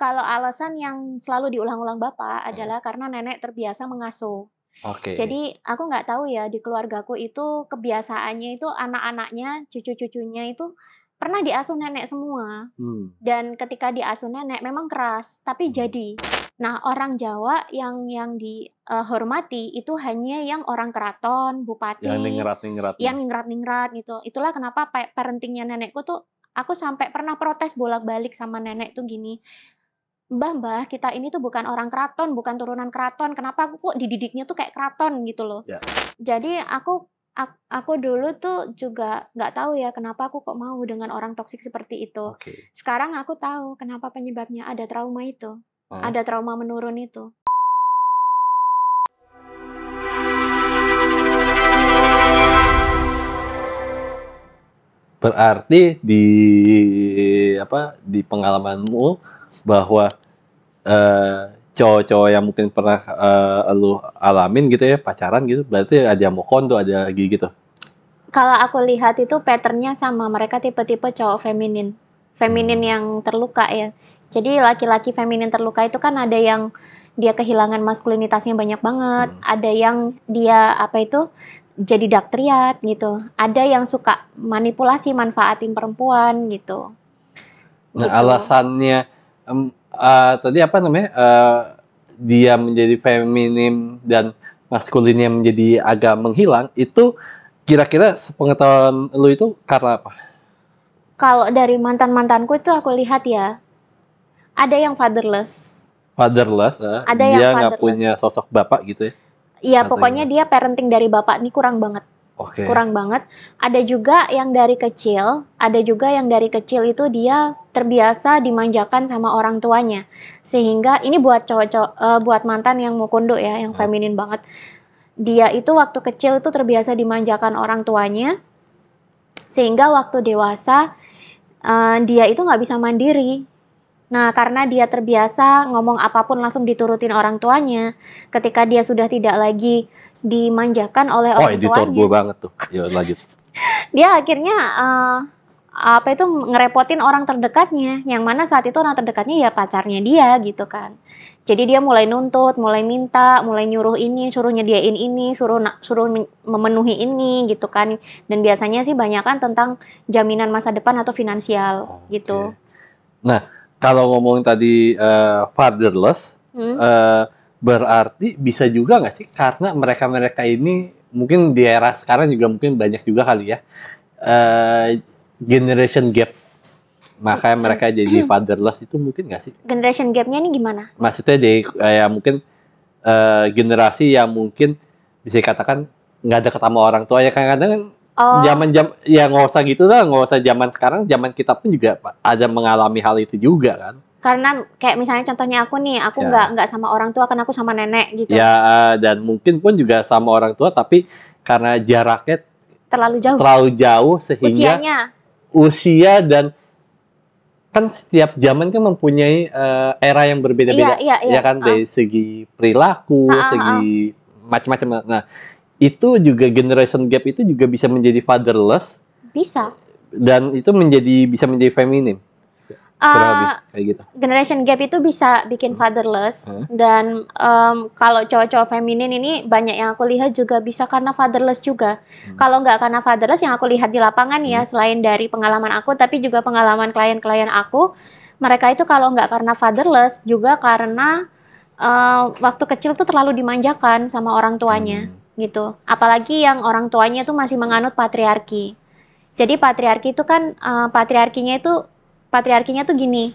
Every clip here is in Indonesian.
Kalau alasan yang selalu diulang-ulang bapak Heeh. adalah karena nenek terbiasa mengasuh. Oke. Jadi aku nggak tahu ya di keluargaku itu kebiasaannya itu anak-anaknya, cucu-cucunya itu pernah diasuh nenek semua. Mmm. Dan ketika diasuh nenek memang keras, tapi Mmm. jadi. Nah, orang Jawa yang dihormati itu hanya yang orang keraton, Yang bupati, ningrat-ningratnya. yang ningrat-ningrat gitu. Itulah kenapa parenting-nya nenekku tuh aku sampai pernah protes bolak-balik sama nenek tuh gini, "Mbah Mbah, kita ini tuh bukan orang keraton, bukan turunan keraton, kenapa aku kok dididiknya tuh kayak keraton?" Gitu loh. Ya. Jadi aku dulu tuh juga nggak tahu ya kenapa aku kok mau dengan orang toksik seperti itu. Oke. Sekarang aku tahu kenapa penyebabnya, ada trauma itu, Heeh. ada trauma menurun itu. Berarti di pengalamanmu bahwa, cowok-cowok yang mungkin pernah, lu alamin gitu ya, pacaran gitu, berarti ada mokondo, ada gitu? Kalau aku lihat itu pattern-nya sama, mereka tipe-tipe cowok feminin. Feminin Mmm. yang terluka ya. Jadi laki-laki feminin terluka itu kan ada yang dia kehilangan maskulinitasnya banyak banget, Mhm. ada yang dia, apa itu, jadi daktriat gitu, ada yang suka manipulasi, manfaatin perempuan gitu, Nah, gitu. alasannya, tadi apa namanya, dia menjadi feminim dan maskulinnya menjadi agak menghilang, itu kira-kira sepengetahuan lu itu karena apa? Kalau dari mantan-mantanku itu aku lihat ya, ada yang fatherless, Fatherless, ada yang dia nggak punya fatherless. sosok bapak gitu ya? Iya, Atau pokoknya gimana? dia parenting dari bapak nih kurang banget. Oke. Kurang banget. Ada juga yang dari kecil, ada juga yang dari kecil itu dia terbiasa dimanjakan sama orang tuanya. Sehingga ini buat buat mantan yang mukondo ya, yang Heeh. feminin banget. Dia itu waktu kecil itu terbiasa dimanjakan orang tuanya, sehingga waktu dewasa, dia itu nggak bisa mandiri. Nah, karena dia terbiasa ngomong apapun langsung diturutin orang tuanya, ketika dia sudah tidak lagi dimanjakan oleh Wah, orang editor tuanya, banget tuh. Ya, lanjut. dia akhirnya, apa itu, ngerepotin orang terdekatnya, yang mana saat itu orang terdekatnya ya pacarnya dia, gitu kan. Jadi dia mulai nuntut, mulai minta, mulai nyuruh ini, suruh nyediain ini, suruh memenuhi ini, gitu kan. Dan biasanya sih banyakan tentang jaminan masa depan atau finansial, gitu. Oke. Nah, kalau ngomongin tadi, fatherless, Mhm. eee, berarti bisa juga nggak sih karena mereka-mereka ini mungkin di era sekarang juga mungkin banyak juga kali ya, eee, generation gap, makanya mereka jadi fatherless itu mungkin nggak sih? Generation gap-nya ini gimana? Maksudnya dari kayak mungkin, generasi yang mungkin bisa dikatakan nggak deket sama orang tua ya, kadang-kadang kan Oh, ya nggak usah gitu lah, nggak usah zaman sekarang, zaman kita pun juga ada mengalami hal itu juga kan. karena kayak misalnya contohnya aku nih, aku Ya. nggak sama orang tua, kan aku sama nenek gitu, Ya, dan mungkin pun juga sama orang tua, tapi karena jaraknya terlalu jauh terlalu jauh sehingga usianya. usia dan kan setiap zaman kan mempunyai, era yang Iya berbeda-beda, iya iya, ya kan, heeh. dari segi perilaku, Heeh heeh. segi macam-macam. Nah, itu juga generation gap itu juga bisa menjadi fatherless Bisa. dan itu bisa menjadi feminim, kurang lebih Eee, kayak gitu. Generation gap itu bisa bikin Mhm. fatherless Heeh. dan, kalau cowok-cowok feminin ini banyak yang aku lihat juga bisa karena fatherless juga. Mhm. Kalau nggak karena fatherless yang aku lihat di lapangan ya, Mhm. selain dari pengalaman aku, tapi juga pengalaman klien-klien aku, mereka itu kalau nggak karena fatherless juga karena, waktu kecil tuh terlalu dimanjakan sama orang tuanya, Mmm. gitu. Apalagi yang orang tuanya tuh masih menganut patriarki. Jadi patriarki itu kan, patriarkinya tuh gini,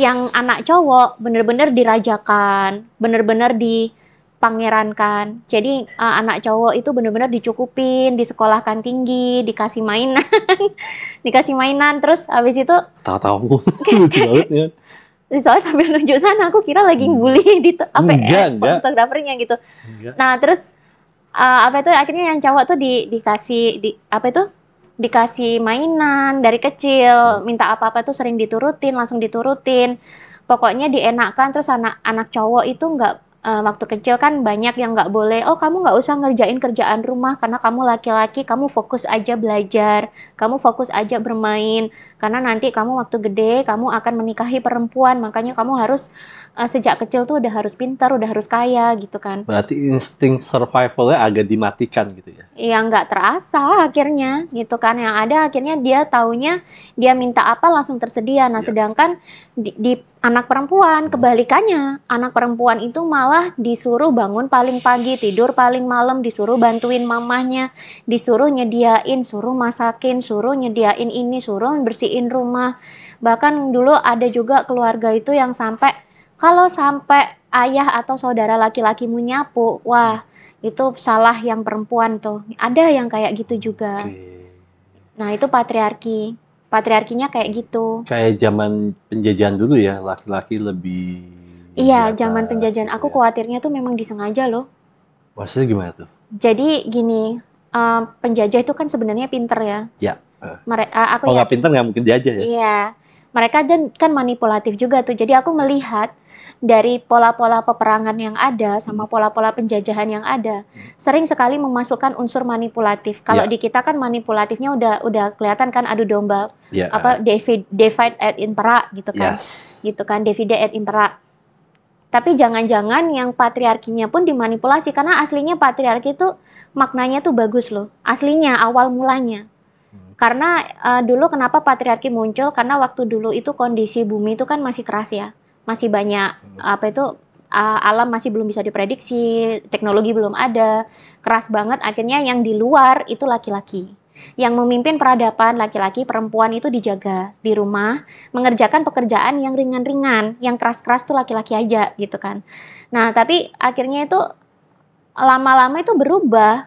yang anak cowok bener-bener dirajakan, bener-bener dipangerankan. Jadi, anak cowok itu bener-bener dicukupin, disekolahkan tinggi, dikasih mainan, dikasih mainan, terus habis itu Tahu-tahu lucu banget ya. soalnya sambil nunjuk sana, aku kira lagi Mmm. ngebully di apa, Enggak, fotografernya gitu. enggak. Nah, terus apa itu, akhirnya yang cowok tuh apa itu, dikasih mainan dari Heeh. kecil, minta apa-apa tuh sering diturutin, langsung diturutin. Pokoknya dienakkan, terus anak cowok itu waktu kecil kan banyak yang nggak boleh, oh kamu nggak usah ngerjain kerjaan rumah karena kamu laki-laki, kamu fokus aja belajar, kamu fokus aja bermain, karena nanti kamu waktu gede, kamu akan menikahi perempuan, makanya kamu harus sejak kecil tuh udah harus pintar, udah harus kaya gitu kan. Berarti insting survivalnya agak dimatikan gitu ya. Yang nggak terasa akhirnya gitu kan, yang ada akhirnya dia taunya dia minta apa langsung tersedia. Nah Iya. sedangkan di anak perempuan kebalikannya, anak perempuan itu malah disuruh bangun paling pagi, tidur paling malam, disuruh bantuin mamahnya, disuruh nyediain, suruh masakin, suruh nyediain ini, suruh bersihin rumah. Bahkan dulu ada juga keluarga itu yang sampai kalau sampai ayah atau saudara laki-lakimu nyapu, wah itu salah yang perempuan tuh. Ada yang kayak gitu juga. Oke. Nah, itu patriarki. Patriarkinya kayak gitu. Kayak zaman penjajahan dulu ya, laki-laki lebih di Iya, zaman atas penjajahan gitu aku ya. khawatirnya tuh memang disengaja loh. Maksudnya gimana tuh? Jadi gini, penjajah itu kan sebenarnya pinter ya. Ya. Aku Kalau nggak yakin. pintar nggak mungkin diajar ya. Iya, mereka kan manipulatif juga tuh. Jadi aku melihat dari pola-pola peperangan yang ada sama pola-pola penjajahan yang ada, sering sekali memasukkan unsur manipulatif. Kalau Ya. di kita kan manipulatifnya udah kelihatan kan adu domba, Ya. apa divide et impera gitu kan, Yes. gitu kan, divide et impera. Tapi jangan-jangan yang patriarkinya pun dimanipulasi karena aslinya patriarki itu maknanya tuh bagus loh. Aslinya awal mulanya. Karena dulu kenapa patriarki muncul? Karena waktu dulu itu kondisi bumi itu kan masih keras ya, masih banyak apa itu alam masih belum bisa diprediksi, teknologi belum ada, keras banget. Akhirnya yang di luar itu laki-laki, yang memimpin peradaban laki-laki, perempuan itu dijaga di rumah, mengerjakan pekerjaan yang ringan-ringan, yang keras-keras tuh laki-laki aja gitu kan. Nah tapi akhirnya itu lama-lama itu berubah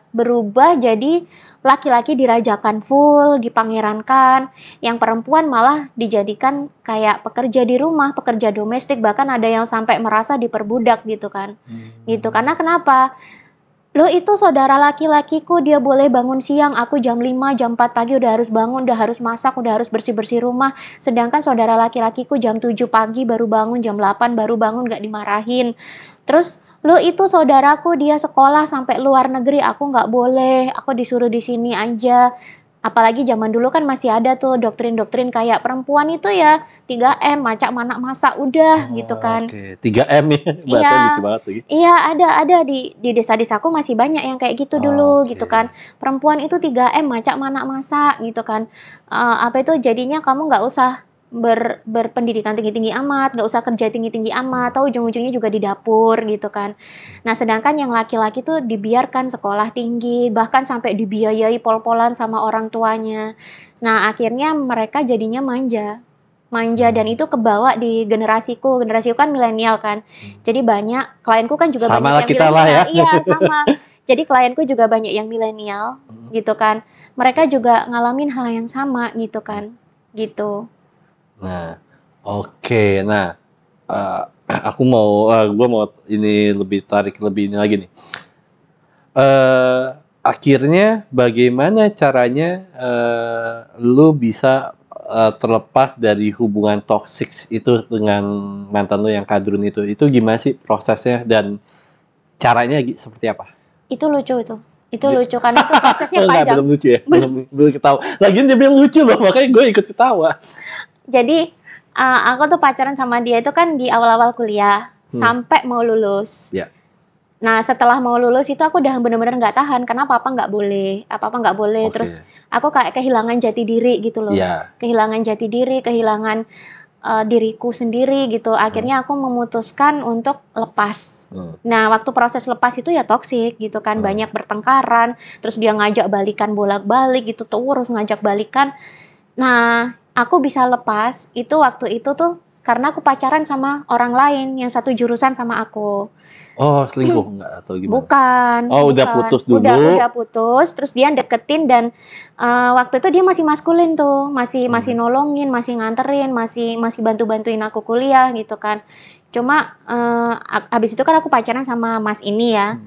jadi laki-laki dirajakan full, dipangerankan, yang perempuan malah dijadikan kayak pekerja di rumah, pekerja domestik, bahkan ada yang sampai merasa diperbudak gitu kan. Gitu. Karena kenapa? Loh itu saudara laki-lakiku dia boleh bangun siang, aku jam 5, jam 4 pagi udah harus bangun, udah harus masak, udah harus bersih-bersih rumah. Sedangkan saudara laki-lakiku jam 7 pagi baru bangun, jam 8 baru bangun nggak dimarahin. Terus lo itu saudaraku dia sekolah sampai luar negeri, aku nggak boleh, aku disuruh di sini aja. Apalagi zaman dulu kan masih ada tuh doktrin-doktrin kayak perempuan itu ya 3M, macak manak masak udah gitu kan. Oke, 3M ya. Bahasanya lucu Iya, banget lagi. iya ada di desa-desaku masih banyak yang kayak gitu dulu Oke. gitu kan. Perempuan itu 3M, macak manak masak gitu kan. Apa itu jadinya kamu nggak usah berpendidikan tinggi-tinggi amat, nggak usah kerja tinggi-tinggi amat, atau ujung-ujungnya juga di dapur gitu kan. Nah sedangkan yang laki-laki tuh dibiarkan sekolah tinggi, bahkan sampai dibiayai pol-polan sama orang tuanya. Nah akhirnya mereka jadinya manja. Manja dan itu kebawa di generasiku kan milenial kan. Jadi banyak klienku kan juga Sama banyak lah yang kita lah ya. milenial. Iya, sama. Jadi klienku juga banyak yang milenial gitu kan. Mereka juga ngalamin hal yang sama gitu kan. Gitu. Nah, oke. Nah, aku mau, gue mau ini lebih tarik lebih ini lagi nih. Akhirnya bagaimana caranya lu bisa terlepas dari hubungan toksik itu dengan mantan lu yang kadrun itu? Itu gimana sih prosesnya dan caranya seperti apa? Itu lucu itu. Itu lucu karena itu prosesnya Enggak, panjang. belum lucu ya, belum ketawa. Lagian dia bilang lucu loh, makanya gue ikut ketawa. Jadi aku tuh pacaran sama dia itu kan di awal-awal kuliah sampai mau lulus. Ya. Nah setelah mau lulus itu aku udah bener-bener nggak tahan karena apa-apa nggak boleh, apa-apa nggak boleh. Oke. Terus aku kayak kehilangan jati diri gitu loh. Iya. Kehilangan jati diri, kehilangan diriku sendiri gitu. Akhirnya aku memutuskan untuk lepas. Nah, waktu proses lepas itu ya toksik gitu kan, banyak bertengkaran, terus dia ngajak balikan bolak-balik gitu, terus ngajak balikan. Nah, aku bisa lepas itu waktu itu tuh karena aku pacaran sama orang lain yang satu jurusan sama aku. Oh, selingkuh enggak atau gimana? Bukan, Oh, udah bukan. putus dulu. Udah putus, terus dia deketin dan waktu itu dia masih maskulin tuh, masih nolongin, masih nganterin, masih bantu-bantuin aku kuliah gitu kan. Cuma habis itu kan aku pacaran sama Mas ini ya.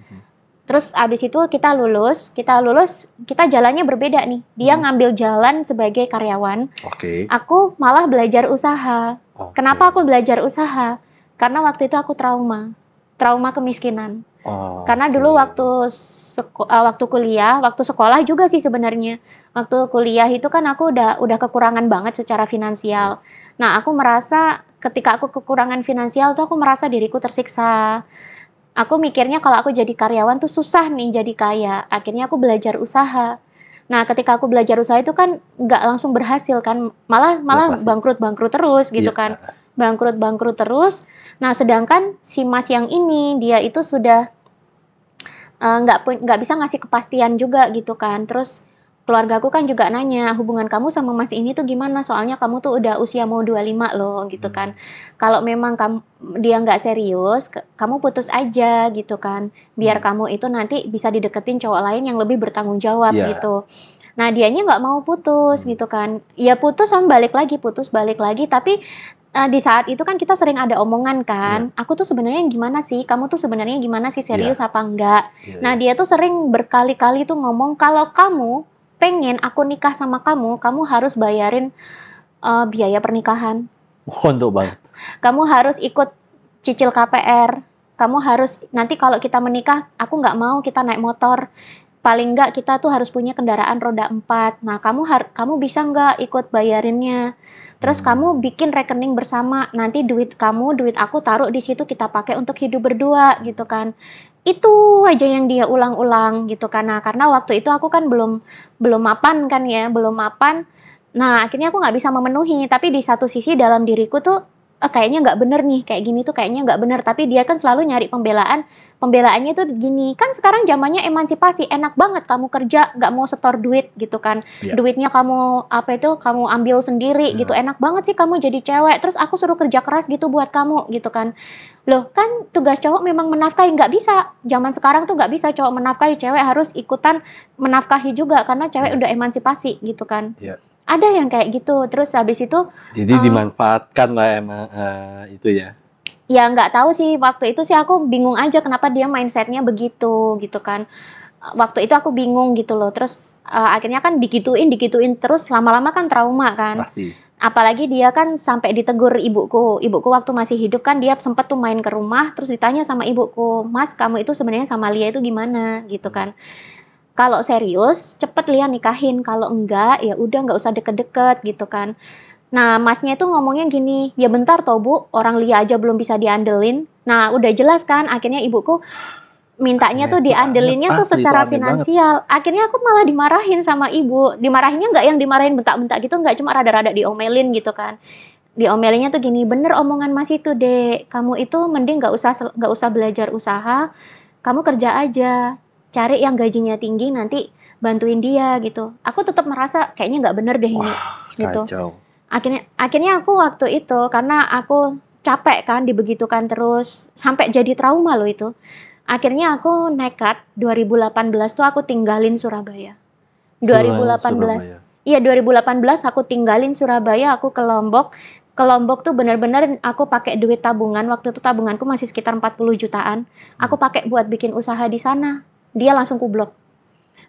Terus habis itu kita lulus, kita jalannya berbeda nih. Dia ngambil jalan sebagai karyawan. Oke. Aku malah belajar usaha. Oke. Kenapa aku belajar usaha? Karena waktu itu aku trauma. trauma kemiskinan. Oh, Karena dulu waktu kuliah, waktu sekolah juga sih sebenarnya. Waktu kuliah itu kan aku udah kekurangan banget secara finansial. Nah, aku merasa ketika aku kekurangan finansial tuh aku merasa diriku tersiksa. Aku mikirnya kalau aku jadi karyawan tuh susah nih jadi kaya. Akhirnya aku belajar usaha. Nah, ketika aku belajar usaha itu kan nggak langsung berhasil kan, malah ya malah pasti. bangkrut-bangkrut terus gitu Iya, kan. Bangkrut-bangkrut terus. Nah, sedangkan si Mas yang ini dia itu sudah nggak bisa ngasih kepastian juga gitu kan. Terus keluargaku kan juga nanya, hubungan kamu sama Mas ini tuh gimana? Soalnya kamu tuh udah usia mau 25 loh gitu kan. Kalau memang dia nggak serius, kamu putus aja gitu kan. Biar kamu itu nanti bisa dideketin cowok lain yang lebih bertanggung jawab Iya. gitu. Nah, dianya nggak mau putus gitu kan. Ya putus sama balik lagi, putus balik lagi. Tapi di saat itu kan kita sering ada omongan kan, "Aku tuh sebenarnya gimana sih? Kamu tuh sebenarnya gimana sih? Serius Iya. apa enggak?" Iya, Nah, iya. dia tuh sering berkali-kali tuh ngomong, "Kalau kamu pengen aku nikah sama kamu, kamu harus bayarin, biaya pernikahan. Kondok banget. Kamu harus ikut cicil KPR. Kamu harus nanti kalau kita menikah, aku nggak mau kita naik motor. Paling nggak kita tuh harus punya kendaraan roda 4. Nah, kamu bisa nggak ikut bayarinnya? Terus kamu bikin rekening bersama. Nanti duit kamu, duit aku taruh di situ kita pakai untuk hidup berdua gitu kan." Itu aja yang dia ulang-ulang gitu kan. Nah, karena waktu itu aku kan belum belum mapan kan ya, belum mapan. Nah, akhirnya aku nggak bisa memenuhi. Tapi di satu sisi dalam diriku tuh, kayaknya nggak bener nih, kayak gini tuh kayaknya nggak bener. Tapi dia kan selalu nyari pembelaan. Pembelaannya tuh gini, kan sekarang zamannya emansipasi, enak banget kamu kerja nggak mau setor duit gitu kan. Iya. Duitnya kamu apa itu kamu ambil sendiri gitu. Enak banget sih kamu jadi cewek. Terus aku suruh kerja keras gitu buat kamu gitu kan. Loh kan tugas cowok memang menafkahi, nggak bisa. Zaman sekarang tuh nggak bisa cowok menafkahi, cewek harus ikutan menafkahi juga karena cewek Iya. udah emansipasi gitu kan. Iya. Ada yang kayak gitu. Terus habis itu Jadi dimanfaatkan lah emang itu ya. ya nggak tahu sih waktu itu sih aku bingung aja kenapa dia mindsetnya begitu gitu kan. Waktu itu aku bingung gitu loh. Terus akhirnya kan digituin terus lama-lama kan trauma kan. Pasti. Apalagi dia kan sampai ditegur ibuku. Ibuku waktu masih hidup kan dia sempet tuh main ke rumah terus ditanya sama ibuku, "Mas, kamu itu sebenarnya sama Lia itu gimana?" gitu kan. Kalau serius cepet Lia nikahin, kalau enggak ya udah nggak usah deket-deket gitu kan. Nah, Masnya itu ngomongnya gini, "Ya bentar toh Bu, orang Lia aja belum bisa diandelin." Nah, udah jelas kan akhirnya ibuku mintanya tuh Aneh banget, diandelinnya tuh asli itu secara aneh banget. finansial. Akhirnya aku malah dimarahin sama ibu. Dimarahinnya nggak yang dimarahin bentak-bentak gitu, nggak, cuma rada-rada diomelin gitu kan. Diomelinnya tuh gini, "Bener omongan Mas itu, Dek. Kamu itu mending nggak usah belajar usaha, kamu kerja aja. Cari yang gajinya tinggi nanti bantuin dia," gitu. Aku tetap merasa kayaknya nggak bener deh ini, Wah, gitu. kacau. Akhirnya aku waktu itu karena aku capek kan dibegitukan terus, sampai jadi trauma loh itu. Akhirnya aku nekat 2018 tuh aku tinggalin Surabaya. Pulang 2018. Surabaya. Iya 2018 aku tinggalin Surabaya, aku ke Lombok. Ke Lombok tuh bener-bener aku pakai duit tabungan, waktu itu tabunganku masih sekitar 40 jutaan. Aku pakai buat bikin usaha di sana. Dia langsung kublok.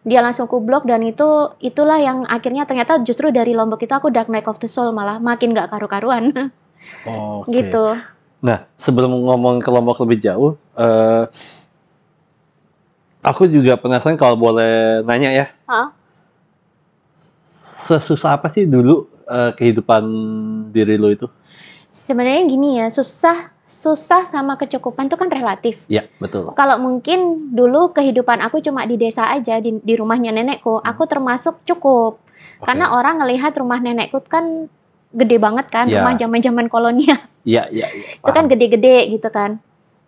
Dia langsung kublok dan itulah yang akhirnya ternyata justru dari Lombok itu aku dark night of the soul malah makin nggak karu-karuan. Oke. Gitu. Nah, sebelum ngomong ke Lombok lebih jauh, aku juga penasaran kalau boleh nanya ya, Hah? sesusah apa sih dulu kehidupan diri lo itu? Sebenarnya gini ya, susah sama kecukupan itu kan relatif. Iya, betul. Kalau mungkin dulu kehidupan aku cuma di desa aja, di rumahnya nenekku, aku termasuk cukup. Karena Oke. orang ngelihat rumah nenekku kan gede banget kan, Iya. rumah zaman-zaman kolonial. Iya, iya, Itu kan paham. gede-gede gitu kan.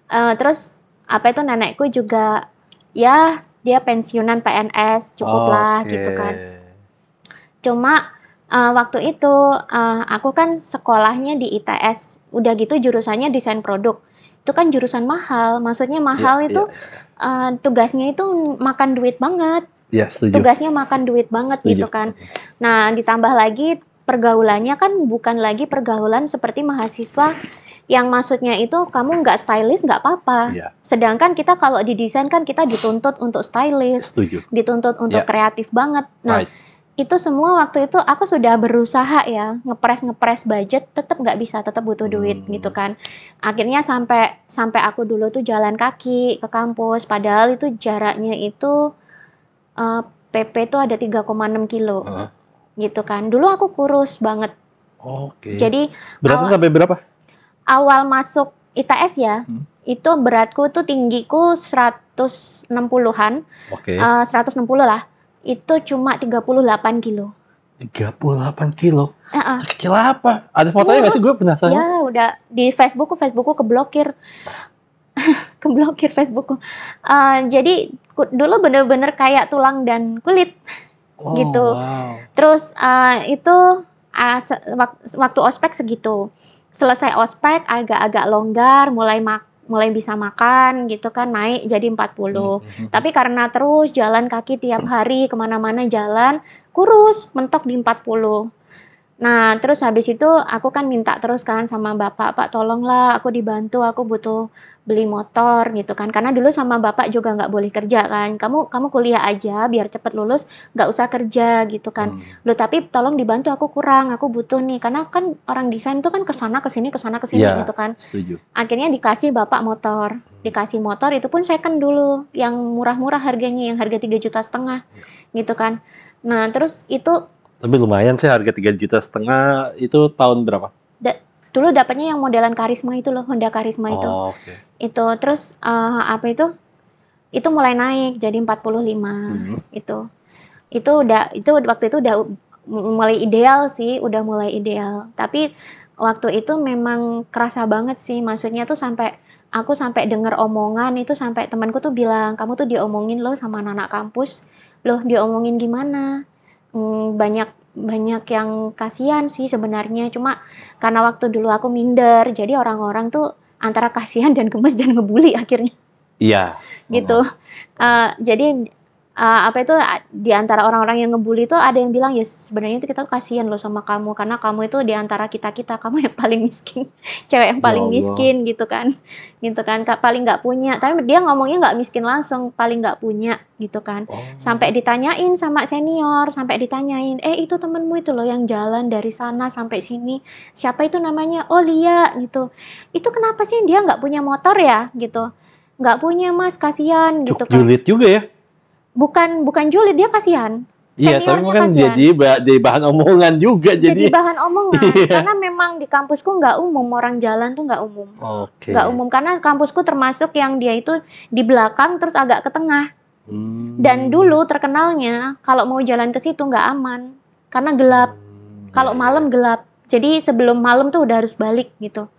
Terus apa itu nenekku juga ya dia pensiunan PNS, cukup lah Oke. gitu kan. Cuma waktu itu aku kan sekolahnya di ITS, udah gitu jurusannya desain produk. Itu kan jurusan mahal, maksudnya Iya, mahal iya, itu iya. tugasnya itu makan duit banget. Iya, setuju. Tugasnya makan duit banget Setuju. gitu kan. Nah, ditambah lagi pergaulannya kan bukan lagi pergaulan seperti mahasiswa yang maksudnya itu kamu nggak stylish nggak apa-apa. Iya, Sedangkan kita kalau di desain kan kita dituntut untuk stylish, setuju. dituntut untuk Iya. kreatif banget. Nah, Right. Itu semua waktu itu aku sudah berusaha ya, ngepres budget, tetap nggak bisa, tetap butuh duit gitu kan. Akhirnya sampai sampai aku dulu tuh jalan kaki ke kampus, padahal itu jaraknya itu PP itu ada 3,6 kilo Heeh. gitu kan. Dulu aku kurus banget. Oke. Jadi Beratnya awal, sampai berapa? awal masuk ITS ya, itu beratku tuh tinggiku 160-an, Oke. 160 lah. Itu cuma 38 kilo. 38 kilo. Heeh. Sekecil apa? Ada fotonya nggak sih? Kurus. Gue penasaran. Ya udah di Facebookku keblokir. Keblokir Facebookku. Jadi dulu bener-bener kayak tulang dan kulit Oh, gitu. wow. Terus itu waktu ospek segitu. Selesai ospek agak-agak longgar, mulai bisa makan gitu kan, naik jadi 40. Tapi karena terus jalan kaki tiap hari kemana-mana jalan, kurus, mentok di 40. Nah, terus habis itu aku kan minta terus kan sama bapak, "Pak tolonglah aku dibantu, aku butuh beli motor," gitu kan. Karena dulu sama bapak juga nggak boleh kerja kan, "Kamu kamu kuliah aja biar cepet lulus, nggak usah kerja," gitu kan. "Loh tapi tolong dibantu, aku kurang, aku butuh nih." Karena kan orang desain itu kan kesana kesini Iya, gitu kan. setuju. Akhirnya dikasih bapak motor. Dikasih motor itu pun second dulu, yang murah-murah harganya, yang harga 3,5 juta gitu kan. Nah, terus itu Tapi lumayan sih harga 3,5 juta itu tahun berapa? dulu dapatnya yang modelan Karisma itu loh, Honda Karisma itu. Oh, oke. Itu terus apa itu? Itu mulai naik jadi 45 itu. Itu waktu itu udah mulai ideal sih, udah mulai ideal. Tapi waktu itu memang kerasa banget sih, maksudnya tuh aku sampai denger omongan itu, sampai temanku tuh bilang, "Kamu tuh diomongin loh sama anak-anak kampus." Loh, diomongin gimana? Banyak banyak yang kasihan sih sebenarnya, cuma karena waktu dulu aku minder, jadi orang-orang tuh antara kasihan dan gemes dan ngebully akhirnya. Iya. Gitu. Jadi apa itu, di antara orang-orang yang ngebully itu ada yang bilang, "Ya sebenarnya itu kita tuh kasihan loh sama kamu, karena kamu itu di antara kita-kita, kamu yang paling miskin, cewek yang Ya paling Allah. miskin," gitu kan. Gitu kan, paling nggak punya. Tapi dia ngomongnya nggak miskin langsung, paling nggak punya gitu kan. Sampai ditanyain sama senior, sampai ditanyain, "Itu temenmu itu loh yang jalan dari sana sampai sini, siapa itu namanya?" "Oh Lia," gitu. "Itu kenapa sih dia nggak punya motor ya?" Gitu. "Nggak punya Mas, kasihan," gitu Cukup kan. julid juga ya. Bukan julid, dia kasihan. Iya, tapi Seniornya kan kasihan. jadi bahan omongan juga Jadi jadi. bahan omongan. Iya. Karena memang di kampusku nggak umum, orang jalan tuh nggak umum. Oke. Nggak umum, karena kampusku termasuk yang dia itu di belakang terus agak ke tengah. Dan dulu terkenalnya kalau mau jalan ke situ nggak aman. Karena gelap. Kalau malam gelap. Jadi sebelum malam tuh udah harus balik gitu.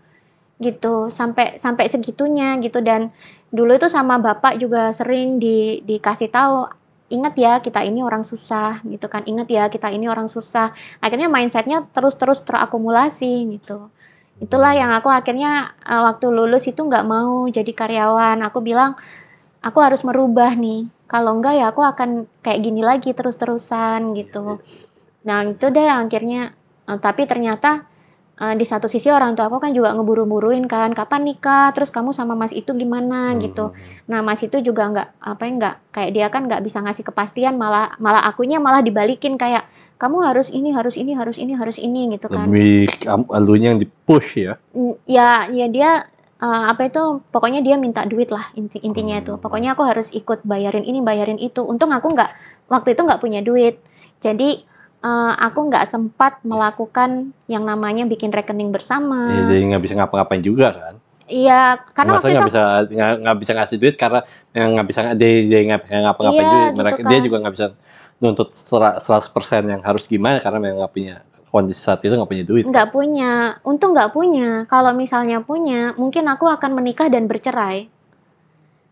Gitu, sampai segitunya gitu. Dan dulu itu sama bapak juga sering dikasih tahu, "Ingat ya kita ini orang susah," gitu kan, "Ingat ya kita ini orang susah." Akhirnya mindsetnya terus terakumulasi gitu. Itulah yang aku akhirnya waktu lulus itu nggak mau jadi karyawan. Aku bilang, "Aku harus merubah nih, kalau enggak ya aku akan kayak gini lagi terus-terusan," gitu. Nah itu deh akhirnya, tapi ternyata di satu sisi orang tua aku kan juga ngeburu-buruin kan, "Kapan nikah? Terus kamu sama Mas itu gimana?" gitu. Nah, Mas itu juga nggak kayak dia kan nggak bisa ngasih kepastian, malah malah akunya malah dibalikin kayak, "Kamu harus ini harus ini harus ini harus ini," gitu kan. Lebih elunya yang di-push ya. Ya dia, apa itu, pokoknya dia minta duit lah intinya itu. Pokoknya aku harus ikut bayarin ini, bayarin itu. Untung aku waktu itu nggak punya duit. Jadi aku nggak sempat melakukan yang namanya bikin rekening Iya, bersama. jadi nggak bisa ngapa-ngapain juga kan. Iya, karena Masa waktu itu nggak bisa ngasih duit karena yang nggak bisa dia nggak bisa ngapa-ngapain iya juga. gitu Dia kan. juga nggak bisa nuntut 100% yang harus gimana karena memang nggak punya kondisi saat itu nggak punya duit. Nggak punya, untung nggak punya. Kalau misalnya punya, mungkin aku akan menikah dan bercerai.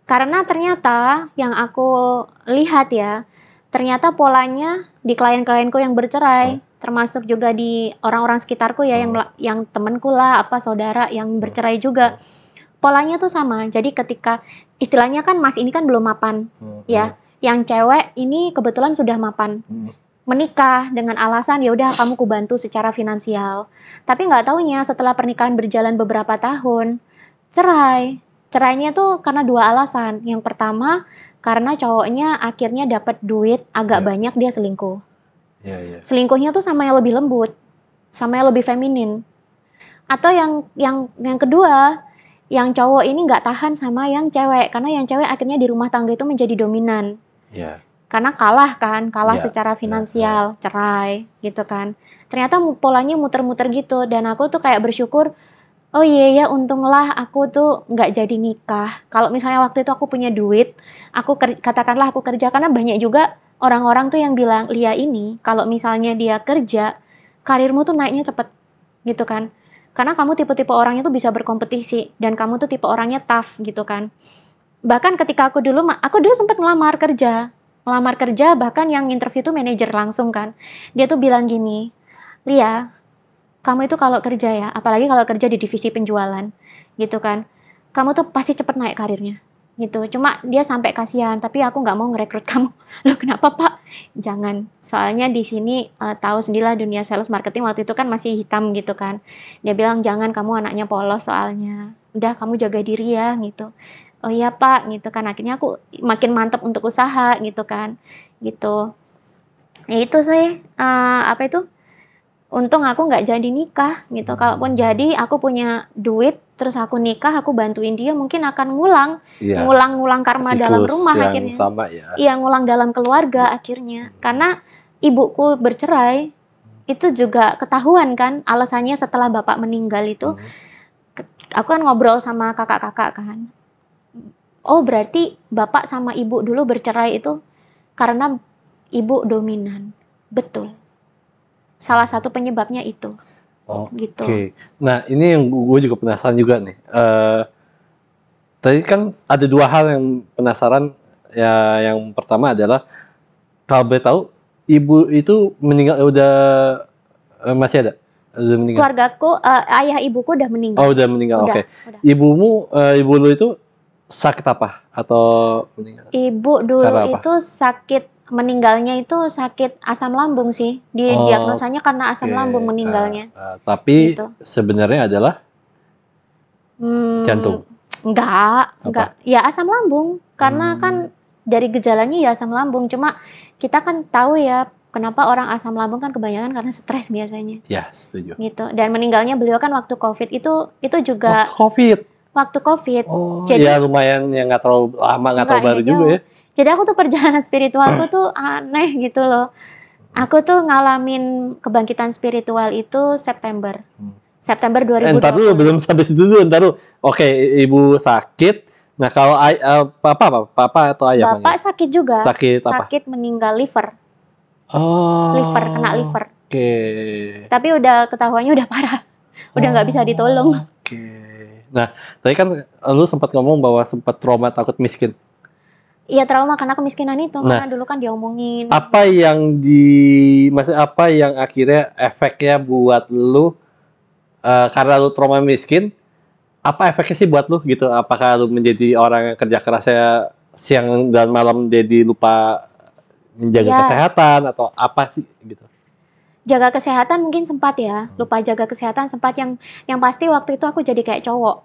Karena ternyata yang aku lihat ya, ternyata polanya di klien-klienku yang bercerai, termasuk juga di orang-orang sekitarku ya, yang temenku lah, apa saudara yang bercerai juga, polanya tuh sama. Jadi ketika istilahnya kan Mas ini kan belum mapan, ya, yang cewek ini kebetulan sudah mapan, menikah dengan alasan ya udah kamu kubantu secara finansial. Tapi nggak taunya setelah pernikahan berjalan beberapa tahun, cerai. Cerainya tuh karena 2 alasan. Yang pertama, karena cowoknya akhirnya dapat duit agak banyak, dia selingkuh. Iya, iya. Selingkuhnya tuh sama yang lebih lembut, sama yang lebih feminin. Atau yang kedua, yang cowok ini nggak tahan sama yang cewek, karena yang cewek akhirnya di rumah tangga itu menjadi dominan. Iya. Karena kalah Iya, secara iya, finansial, cerai, gitu kan. Ternyata polanya muter-muter gitu, dan aku tuh kayak bersyukur, oh iya ya, untunglah aku tuh nggak jadi nikah. Kalau misalnya waktu itu aku punya duit, katakanlah aku kerja, karena banyak juga orang-orang tuh yang bilang, Lia ini, kalau misalnya dia kerja, karirmu tuh naiknya cepet, gitu kan. Karena kamu tipe-tipe orangnya tuh bisa berkompetisi, dan kamu tuh tipe orangnya tough, gitu kan. Bahkan ketika aku dulu sempat ngelamar kerja, bahkan yang interview tuh manajer langsung kan. Dia tuh bilang gini, Lia, kamu itu kalau kerja ya, apalagi kalau kerja di divisi penjualan, gitu kan, kamu tuh pasti cepet naik karirnya, gitu. Cuma dia sampai kasihan, tapi aku nggak mau ngerekrut kamu. Loh kenapa Pak? Jangan, soalnya di sini tahu sendirilah dunia sales marketing waktu itu kan masih hitam gitu kan. Dia bilang jangan, kamu anaknya polos soalnya. Udah kamu jaga diri ya gitu. Oh iya Pak, gitu kan. Akhirnya aku makin mantap untuk usaha gitu kan, gitu. Ya itu sih, apa itu, untung aku nggak jadi nikah gitu. Kalaupun jadi, aku punya duit, terus aku nikah, aku bantuin dia, mungkin akan Iya. ngulang karma dalam Siklus rumah yang akhirnya. sama ya. Iya, ngulang dalam keluarga akhirnya. Karena ibuku bercerai, itu juga ketahuan kan alasannya setelah bapak meninggal itu. Aku kan ngobrol sama kakak-kakak kan. Oh berarti bapak sama ibu dulu bercerai itu karena ibu dominan. Betul. Salah satu penyebabnya itu. Gitu. Oke. Nah, ini yang gue juga penasaran juga nih. Tadi kan ada dua hal yang penasaran. Ya, yang pertama adalah kalau boleh tahu, ibu itu meninggal udah masih ada? Udah meninggal? Keluargaku, ayah ibuku udah meninggal. Oh, udah meninggal. Udah, Oke. udah. Ibu lu itu sakit apa? Atau meninggal? Ibu dulu Karena apa? itu meninggalnya itu sakit asam lambung sih. Diagnosanya karena asam lambung meninggalnya. Tapi Gitu. sebenarnya adalah jantung. Enggak. Ya asam lambung. Karena kan dari gejalanya ya asam lambung. Cuma kita kan tahu ya kenapa orang asam lambung kan kebanyakan karena stres biasanya. Ya, setuju. Gitu. Dan meninggalnya beliau kan waktu COVID itu juga waktu COVID. Oh, jadi ya lumayan yang nggak terlalu lama, nggak terlalu baru juga ya. Jadi aku tuh perjalanan spiritualku tuh aneh gitu loh. Aku tuh ngalamin kebangkitan spiritual itu September 2020. Ntar dulu, belum sampai situ dulu. Ntar dulu. Oke, ibu sakit. Nah, kalau papa atau ayah? Bapak sakit juga. Sakit apa? Sakit meninggal liver. Oh. Kena liver. Oke. Tapi udah ketahuannya udah parah. Udah nggak bisa ditolong. Oke. Nah, tadi kan lu sempat ngomong bahwa sempat trauma takut miskin. Iya, trauma karena kemiskinan itu. Karena dulu kan diomongin. Apa yang akhirnya efeknya buat lu karena lu trauma miskin? Apa efeknya sih buat lu gitu? Apakah lu menjadi orang yang kerja kerasnya siang dan malam jadi lupa menjaga kesehatan atau apa sih gitu? Jaga kesehatan mungkin sempat ya, lupa jaga kesehatan sempat. Yang pasti waktu itu aku jadi kayak cowok.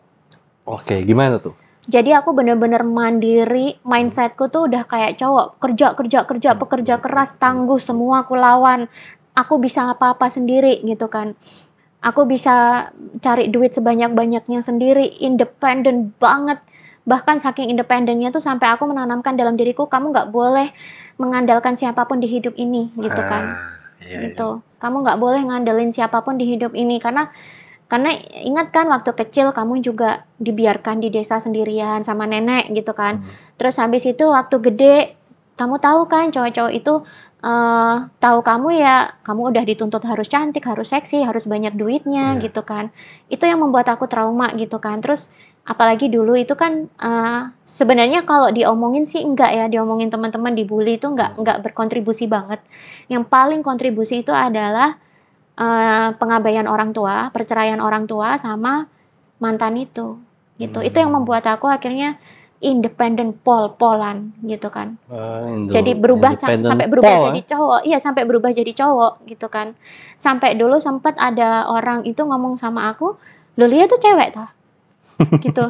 Oke, gimana tuh? Jadi aku bener-bener mandiri, mindsetku tuh udah kayak cowok, kerja, pekerja keras, tangguh, semua aku lawan. Aku bisa apa-apa sendiri gitu kan. Aku bisa cari duit sebanyak-banyaknya sendiri, independen banget. Bahkan saking independennya tuh sampai aku menanamkan dalam diriku, kamu nggak boleh mengandalkan siapapun di hidup ini gitu kan. Gitu. Kamu nggak boleh ngandelin siapapun di hidup ini karena ingat kan waktu kecil kamu juga dibiarkan di desa sendirian sama nenek gitu kan. Terus habis itu waktu gede kamu tahu kan cowok-cowok itu tahu kamu ya, kamu udah dituntut harus cantik, harus seksi, harus banyak duitnya gitu kan. Itu yang membuat aku trauma gitu kan. Terus apalagi dulu itu kan sebenarnya kalau diomongin sih enggak ya, diomongin teman-teman, dibully itu enggak berkontribusi banget. Yang paling kontribusi itu adalah pengabaian orang tua, perceraian orang tua sama mantan itu gitu. Itu yang membuat aku akhirnya independen pol-polan gitu kan. Jadi sampai berubah jadi cowok. Iya, sampai berubah jadi cowok gitu kan. Sampai dulu sempat ada orang itu ngomong sama aku, "Loh, Lia tuh cewek tah?" Gitu.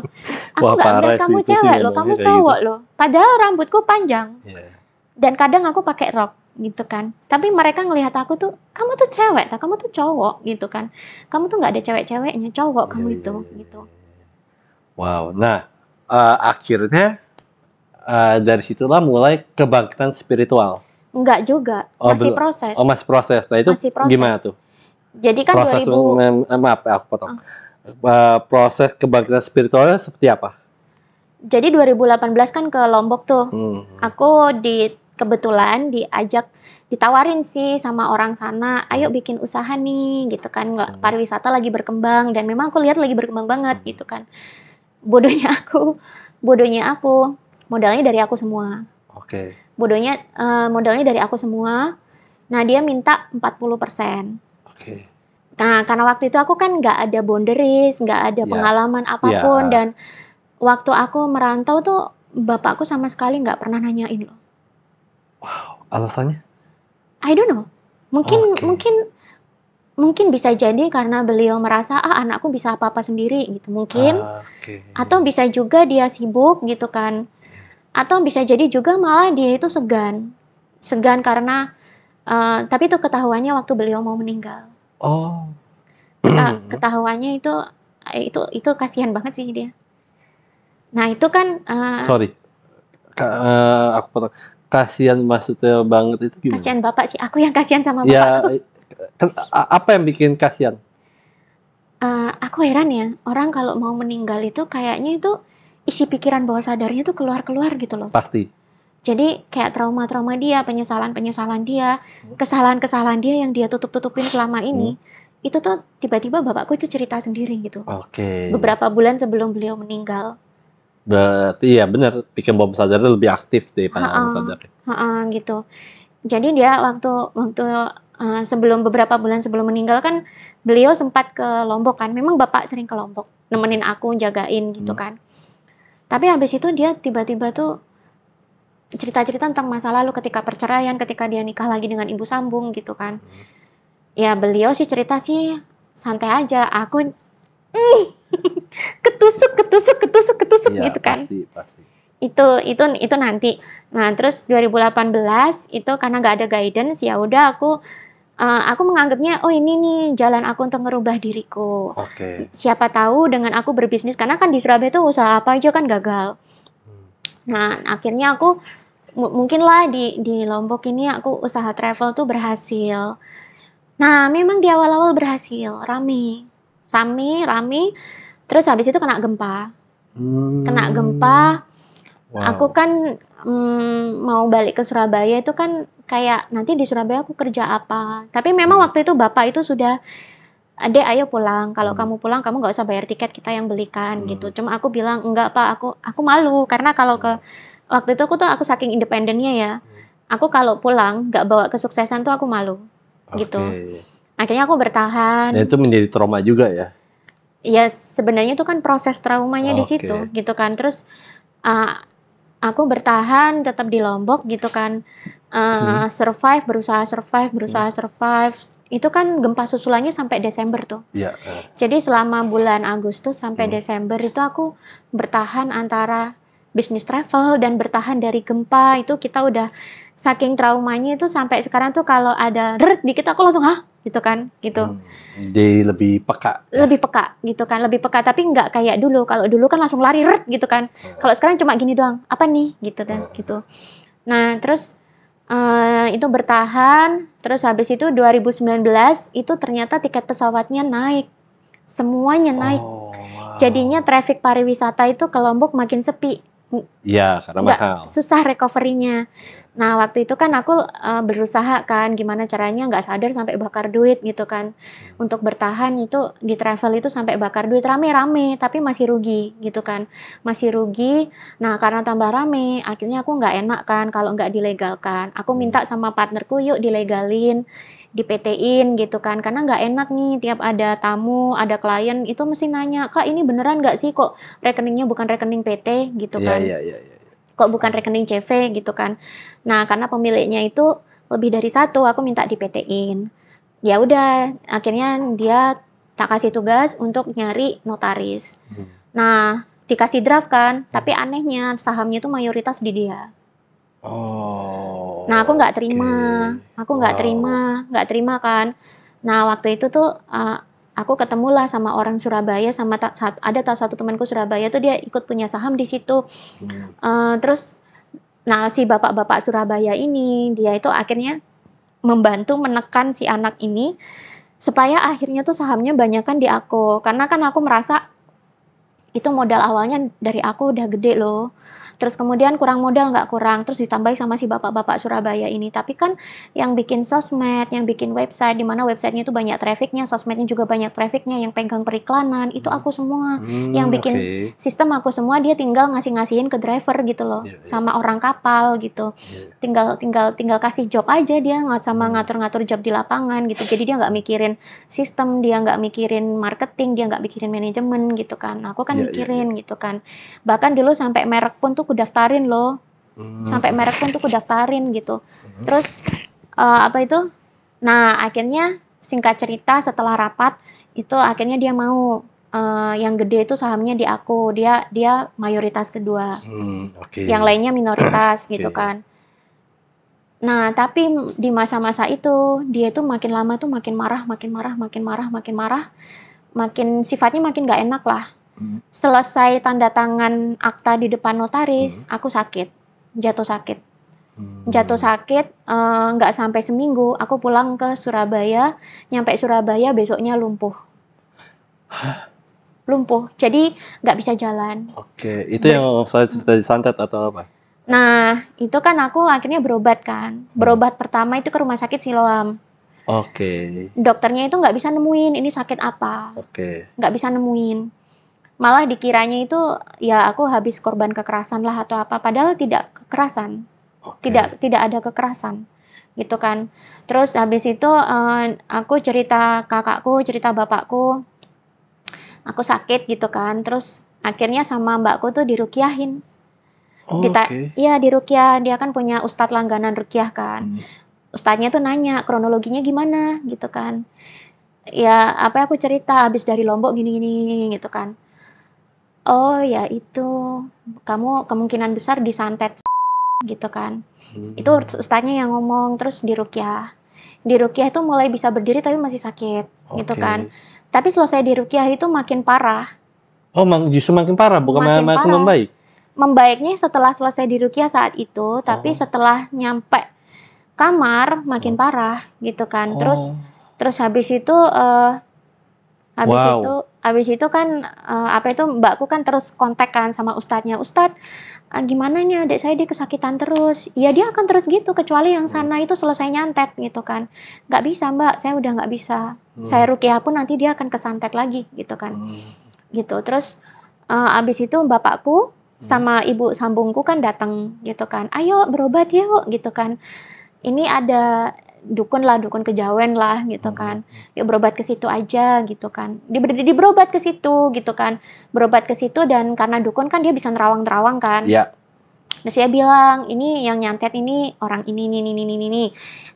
Aku nggak ngeliat kamu cewek loh, kamu cowok loh. Padahal rambutku panjang. Dan kadang aku pakai rok gitu kan. Tapi mereka ngelihat aku tuh, kamu tuh cewek, kamu tuh cowok gitu kan. Kamu tuh nggak ada cewek-ceweknya, cowok Iya, kamu iya, itu iya, gitu. iya. Wow. Nah, akhirnya dari situlah mulai kebangkitan spiritual. Enggak juga, Oh, masih belum. proses, Oh, masih proses. Nah, itu masih gimana proses. tuh? Jadi kan Proses 2000 maaf ya, aku potong. eh, Proses kebangkitan spiritualnya seperti apa? jadi 2018 kan ke Lombok tuh. Hmm. Aku kebetulan ditawarin sih sama orang sana, ayo bikin usaha nih gitu kan. Pariwisata lagi berkembang dan memang aku lihat lagi berkembang banget gitu kan. Bodohnya aku, bodohnya aku, modalnya dari aku semua. Oke. Modalnya dari aku semua. Nah, dia minta 40%. Oke. Nah, karena waktu itu aku kan nggak ada boundaries, nggak ada Ya. pengalaman Ya. apapun, dan waktu aku merantau tuh bapakku sama sekali nggak pernah nanyain loh. Wow. Alasannya? I don't know. Mungkin Oke. mungkin bisa jadi karena beliau merasa anakku bisa apa-apa sendiri gitu mungkin, Oke. atau bisa juga dia sibuk gitu kan. Atau bisa jadi juga malah dia itu segan. Segan karena tapi itu ketahuannya waktu beliau mau meninggal. Oh. Ketahuannya itu kasihan banget sih dia. Nah, itu kan Sorry. Aku potong. Kasihan maksudnya banget itu gimana? kasihan bapak sih. Aku yang kasihan sama Ya, bapakku. apa yang bikin kasihan? Aku heran ya, orang kalau mau meninggal itu kayaknya itu isi pikiran bawah sadarnya tuh keluar-keluar gitu loh. Pasti. Jadi kayak trauma-trauma dia, penyesalan-penyesalan dia, kesalahan-kesalahan dia yang dia tutup-tutupin selama ini, itu tuh tiba-tiba bapakku itu cerita sendiri gitu. Oke. Beberapa bulan sebelum beliau meninggal. Berarti ya benar, bikin bawah sadarnya lebih aktif daripada alam sadar. Gitu. Jadi dia waktu beberapa bulan sebelum meninggal kan beliau sempat ke Lombok kan. Memang bapak sering ke Lombok, nemenin aku jagain gitu kan. Tapi habis itu dia tiba-tiba tuh cerita-cerita tentang masa lalu ketika perceraian, ketika dia nikah lagi dengan ibu sambung gitu kan. Ya beliau sih cerita sih santai aja. Aku ketusuk Iya, gitu kan. pasti. Itu nanti. Nah, terus 2018 itu karena nggak ada guidance, ya udah aku menganggapnya ini nih jalan aku untuk ngerubah diriku. Oke. Siapa tahu dengan aku berbisnis, karena kan di Surabaya itu usaha apa aja kan gagal. Nah, akhirnya aku mungkin lah di Lombok ini aku usaha travel tuh berhasil. Nah, memang di awal-awal berhasil, rame. Terus habis itu kena gempa. Wow. Aku kan mau balik ke Surabaya itu kan kayak nanti di Surabaya aku kerja apa. Tapi memang waktu itu bapak itu sudah, "Adek, ayo pulang. Kalau kamu pulang kamu nggak usah bayar tiket, kita yang belikan," gitu. Cuma aku bilang, "Enggak, Pak, aku malu karena kalau waktu itu aku saking independennya ya. Aku kalau pulang nggak bawa kesuksesan tuh aku malu." Gitu. Akhirnya aku bertahan. Dan itu menjadi trauma juga ya? Ya sebenarnya itu kan proses traumanya di situ gitu kan. Terus aku bertahan tetap di Lombok gitu kan. Berusaha survive. Itu kan gempa susulannya sampai Desember tuh. Iya. Jadi selama bulan Agustus sampai Desember itu aku bertahan antara bisnis travel dan bertahan dari gempa. Itu kita udah saking traumanya itu sampai sekarang tuh kalau ada dikit aku langsung gitu kan gitu. Jadi lebih peka. Lebih peka gitu kan, lebih peka, tapi nggak kayak dulu. Kalau dulu kan langsung lari gitu kan. Kalau sekarang cuma gini doang, apa nih gitu kan gitu. Nah, terus itu bertahan, terus habis itu 2019 itu ternyata tiket pesawatnya naik. Semuanya naik. Jadinya traffic pariwisata itu ke Lombok makin sepi. Iya, karena mahal. Susah recovery-nya. Nah, waktu itu kan aku berusaha kan gimana caranya nggak sadar sampai bakar duit gitu kan. Untuk bertahan itu di travel itu sampai bakar duit rame-rame, tapi masih rugi gitu kan. Masih rugi. Nah, karena tambah rame, akhirnya aku nggak enak kan kalau nggak dilegalkan. Aku minta sama partnerku, yuk dilegalin, di PT-in gitu kan. Karena nggak enak nih tiap ada tamu, ada klien itu mesti nanya, "Kak, ini beneran nggak sih kok rekeningnya bukan rekening PT?" gitu kan. Iya. Kok bukan rekening CV gitu kan. Nah, karena pemiliknya itu lebih dari satu, aku minta di PT-in. Ya udah, akhirnya dia tak kasih tugas untuk nyari notaris. Nah, dikasih draft kan, tapi anehnya sahamnya itu mayoritas di dia. Nah, aku nggak Wow. terima kan. Nah, waktu itu tuh aku ketemulah sama orang Surabaya, sama ada satu temanku Surabaya tuh dia ikut punya saham di situ. Hmm. Terus, nah si bapak-bapak Surabaya ini dia itu akhirnya membantu menekan si anak ini supaya akhirnya tuh sahamnya banyakan di aku. Karena kan aku merasa itu modal awalnya dari aku udah gede loh. Terus kemudian kurang modal nggak kurang, terus ditambahi sama si bapak-bapak Surabaya ini. Tapi kan yang bikin sosmed, yang bikin website, di mana websitenya itu banyak trafficnya, sosmednya juga banyak trafficnya, yang pegang periklanan, itu aku semua. Yang bikin Oke. sistem aku semua, dia tinggal ngasih-ngasihin ke driver gitu loh, Iya, iya, sama orang kapal gitu. iya. Tinggal tinggal tinggal kasih job aja dia, sama Hmm. ngatur-ngatur job di lapangan gitu. Jadi dia nggak mikirin sistem, dia nggak mikirin marketing, dia nggak mikirin manajemen gitu kan. Aku kan Iya, iya, iya. mikirin gitu kan. Bahkan dulu sampai merek pun tuh kudaftarin loh. Sampai Hmm. merek pun tuh kudaftarin gitu. Hmm. Terus apa itu? Nah, akhirnya singkat cerita setelah rapat itu akhirnya dia mau yang gede itu sahamnya di aku. Dia mayoritas kedua. Oke. Yang lainnya minoritas gitu Oke. kan. Nah, tapi di masa-masa itu dia tuh makin lama tuh makin marah, makin marah, makin marah, makin marah, makin sifatnya makin nggak enak lah. Hmm. Selesai tanda tangan akta di depan notaris, Hmm. aku sakit, jatuh sakit. Jatuh Hmm. sakit, nggak sampai seminggu, aku pulang ke Surabaya, nyampe Surabaya besoknya lumpuh. Lumpuh, jadi nggak bisa jalan. Oke, itu Ber yang saya cerita di santet atau apa? Nah, itu kan aku akhirnya berobat kan. Hmm. Berobat pertama itu ke rumah sakit Siloam. Oke. Dokternya itu nggak bisa nemuin ini sakit apa, Oke. nggak bisa nemuin. Malah dikiranya itu ya aku habis korban kekerasan lah atau apa, padahal tidak kekerasan. Oke. Tidak ada kekerasan, gitu kan. Terus habis itu, aku cerita kakakku, cerita bapakku, aku sakit gitu kan, terus akhirnya sama mbakku tuh diruqyahin. Oke. Iya diruqyah, dia kan punya ustadz langganan ruqyah kan. Hmm. Ustadznya tuh nanya, "Kronologinya gimana?" Gitu kan. Ya, apa aku cerita, "Habis dari Lombok gini gini gini," gitu kan. "Oh ya itu, kamu kemungkinan besar disantet," gitu kan. Itu Hmm. ustadznya yang ngomong, terus diruqyah. Diruqyah itu mulai bisa berdiri tapi masih sakit, gitu kan. Oke. Tapi selesai diruqyah itu makin parah, Oh, justru makin parah, bukan makin makin parah. membaik? Membaiknya setelah selesai diruqyah saat itu, tapi Oh. setelah nyampe kamar makin Oh. parah, gitu kan. Terus Oh. terus Wow. habis itu kan, apa itu, mbakku kan terus kontak kan sama ustadznya, "Ustadz, gimana nih adik saya dia kesakitan terus." Ya dia akan terus gitu kecuali yang Hmm. sana itu selesai nyantet gitu kan. "Nggak bisa Mbak, saya udah nggak bisa. Saya Hmm. ruqyah pun nanti dia akan kesantet lagi," gitu kan. Hmm. Gitu. Terus, habis itu bapakku Hmm. sama ibu sambungku kan datang gitu kan, "Ayo berobat yuk," gitu kan. Ini ada dukun lah, dukun kejawen lah gitu Hmm. kan. Yuk berobat ke situ aja gitu kan. Berobat ke situ gitu kan. Berobat ke situ dan karena dukun kan dia bisa nerawang-nerawang kan. Ya. Terus dia bilang, "Ini yang nyantet ini orang ini,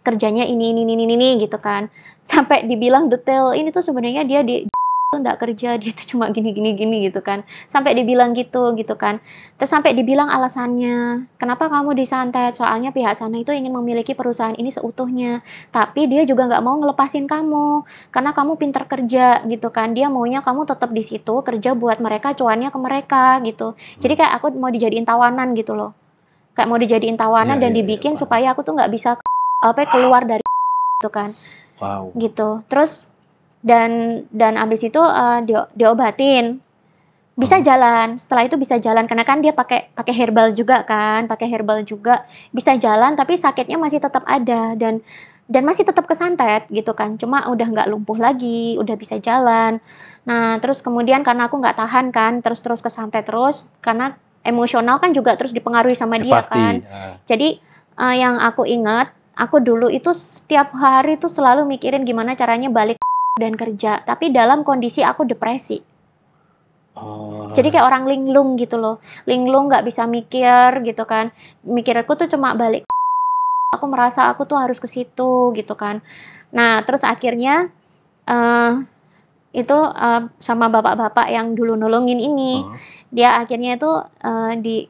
kerjanya ini," gitu kan. Sampai dibilang detail, ini tuh sebenarnya dia tuh nggak kerja, dia tuh cuma gini gitu kan. Sampai dibilang gitu kan. Terus sampai dibilang alasannya, "Kenapa kamu disantet? Soalnya pihak sana itu ingin memiliki perusahaan ini seutuhnya. Tapi dia juga nggak mau ngelepasin kamu, karena kamu pinter kerja," gitu kan. Dia maunya kamu tetap di situ, kerja buat mereka, cuannya ke mereka gitu. Jadi Hmm. kayak aku mau dijadiin tawanan gitu loh. Kayak mau dijadiin Iya, tawanan dan iya, iya, dibikin paham. supaya aku tuh nggak bisa keluar dari itu kan, Wow. gitu. Terus dan abis itu diobatin, bisa Hmm. jalan. Setelah itu bisa jalan karena kan dia pakai pakai herbal juga kan, pakai herbal juga bisa jalan tapi sakitnya masih tetap ada dan masih tetap kesantet gitu kan. Cuma udah nggak lumpuh lagi, udah bisa jalan. Nah terus kemudian karena aku nggak tahan kan, terus kesantet terus karena emosional kan juga terus dipengaruhi sama Ya dia pasti. kan. Jadi yang aku ingat, aku dulu itu setiap hari tuh selalu mikirin gimana caranya balik dan kerja, tapi dalam kondisi aku depresi. Jadi Oh. kayak orang linglung gitu loh, linglung nggak bisa mikir gitu kan. Mikirku tuh cuma balik, aku merasa aku tuh harus ke situ gitu kan. Nah terus akhirnya, eee, itu sama bapak-bapak yang dulu nolongin ini. Dia akhirnya itu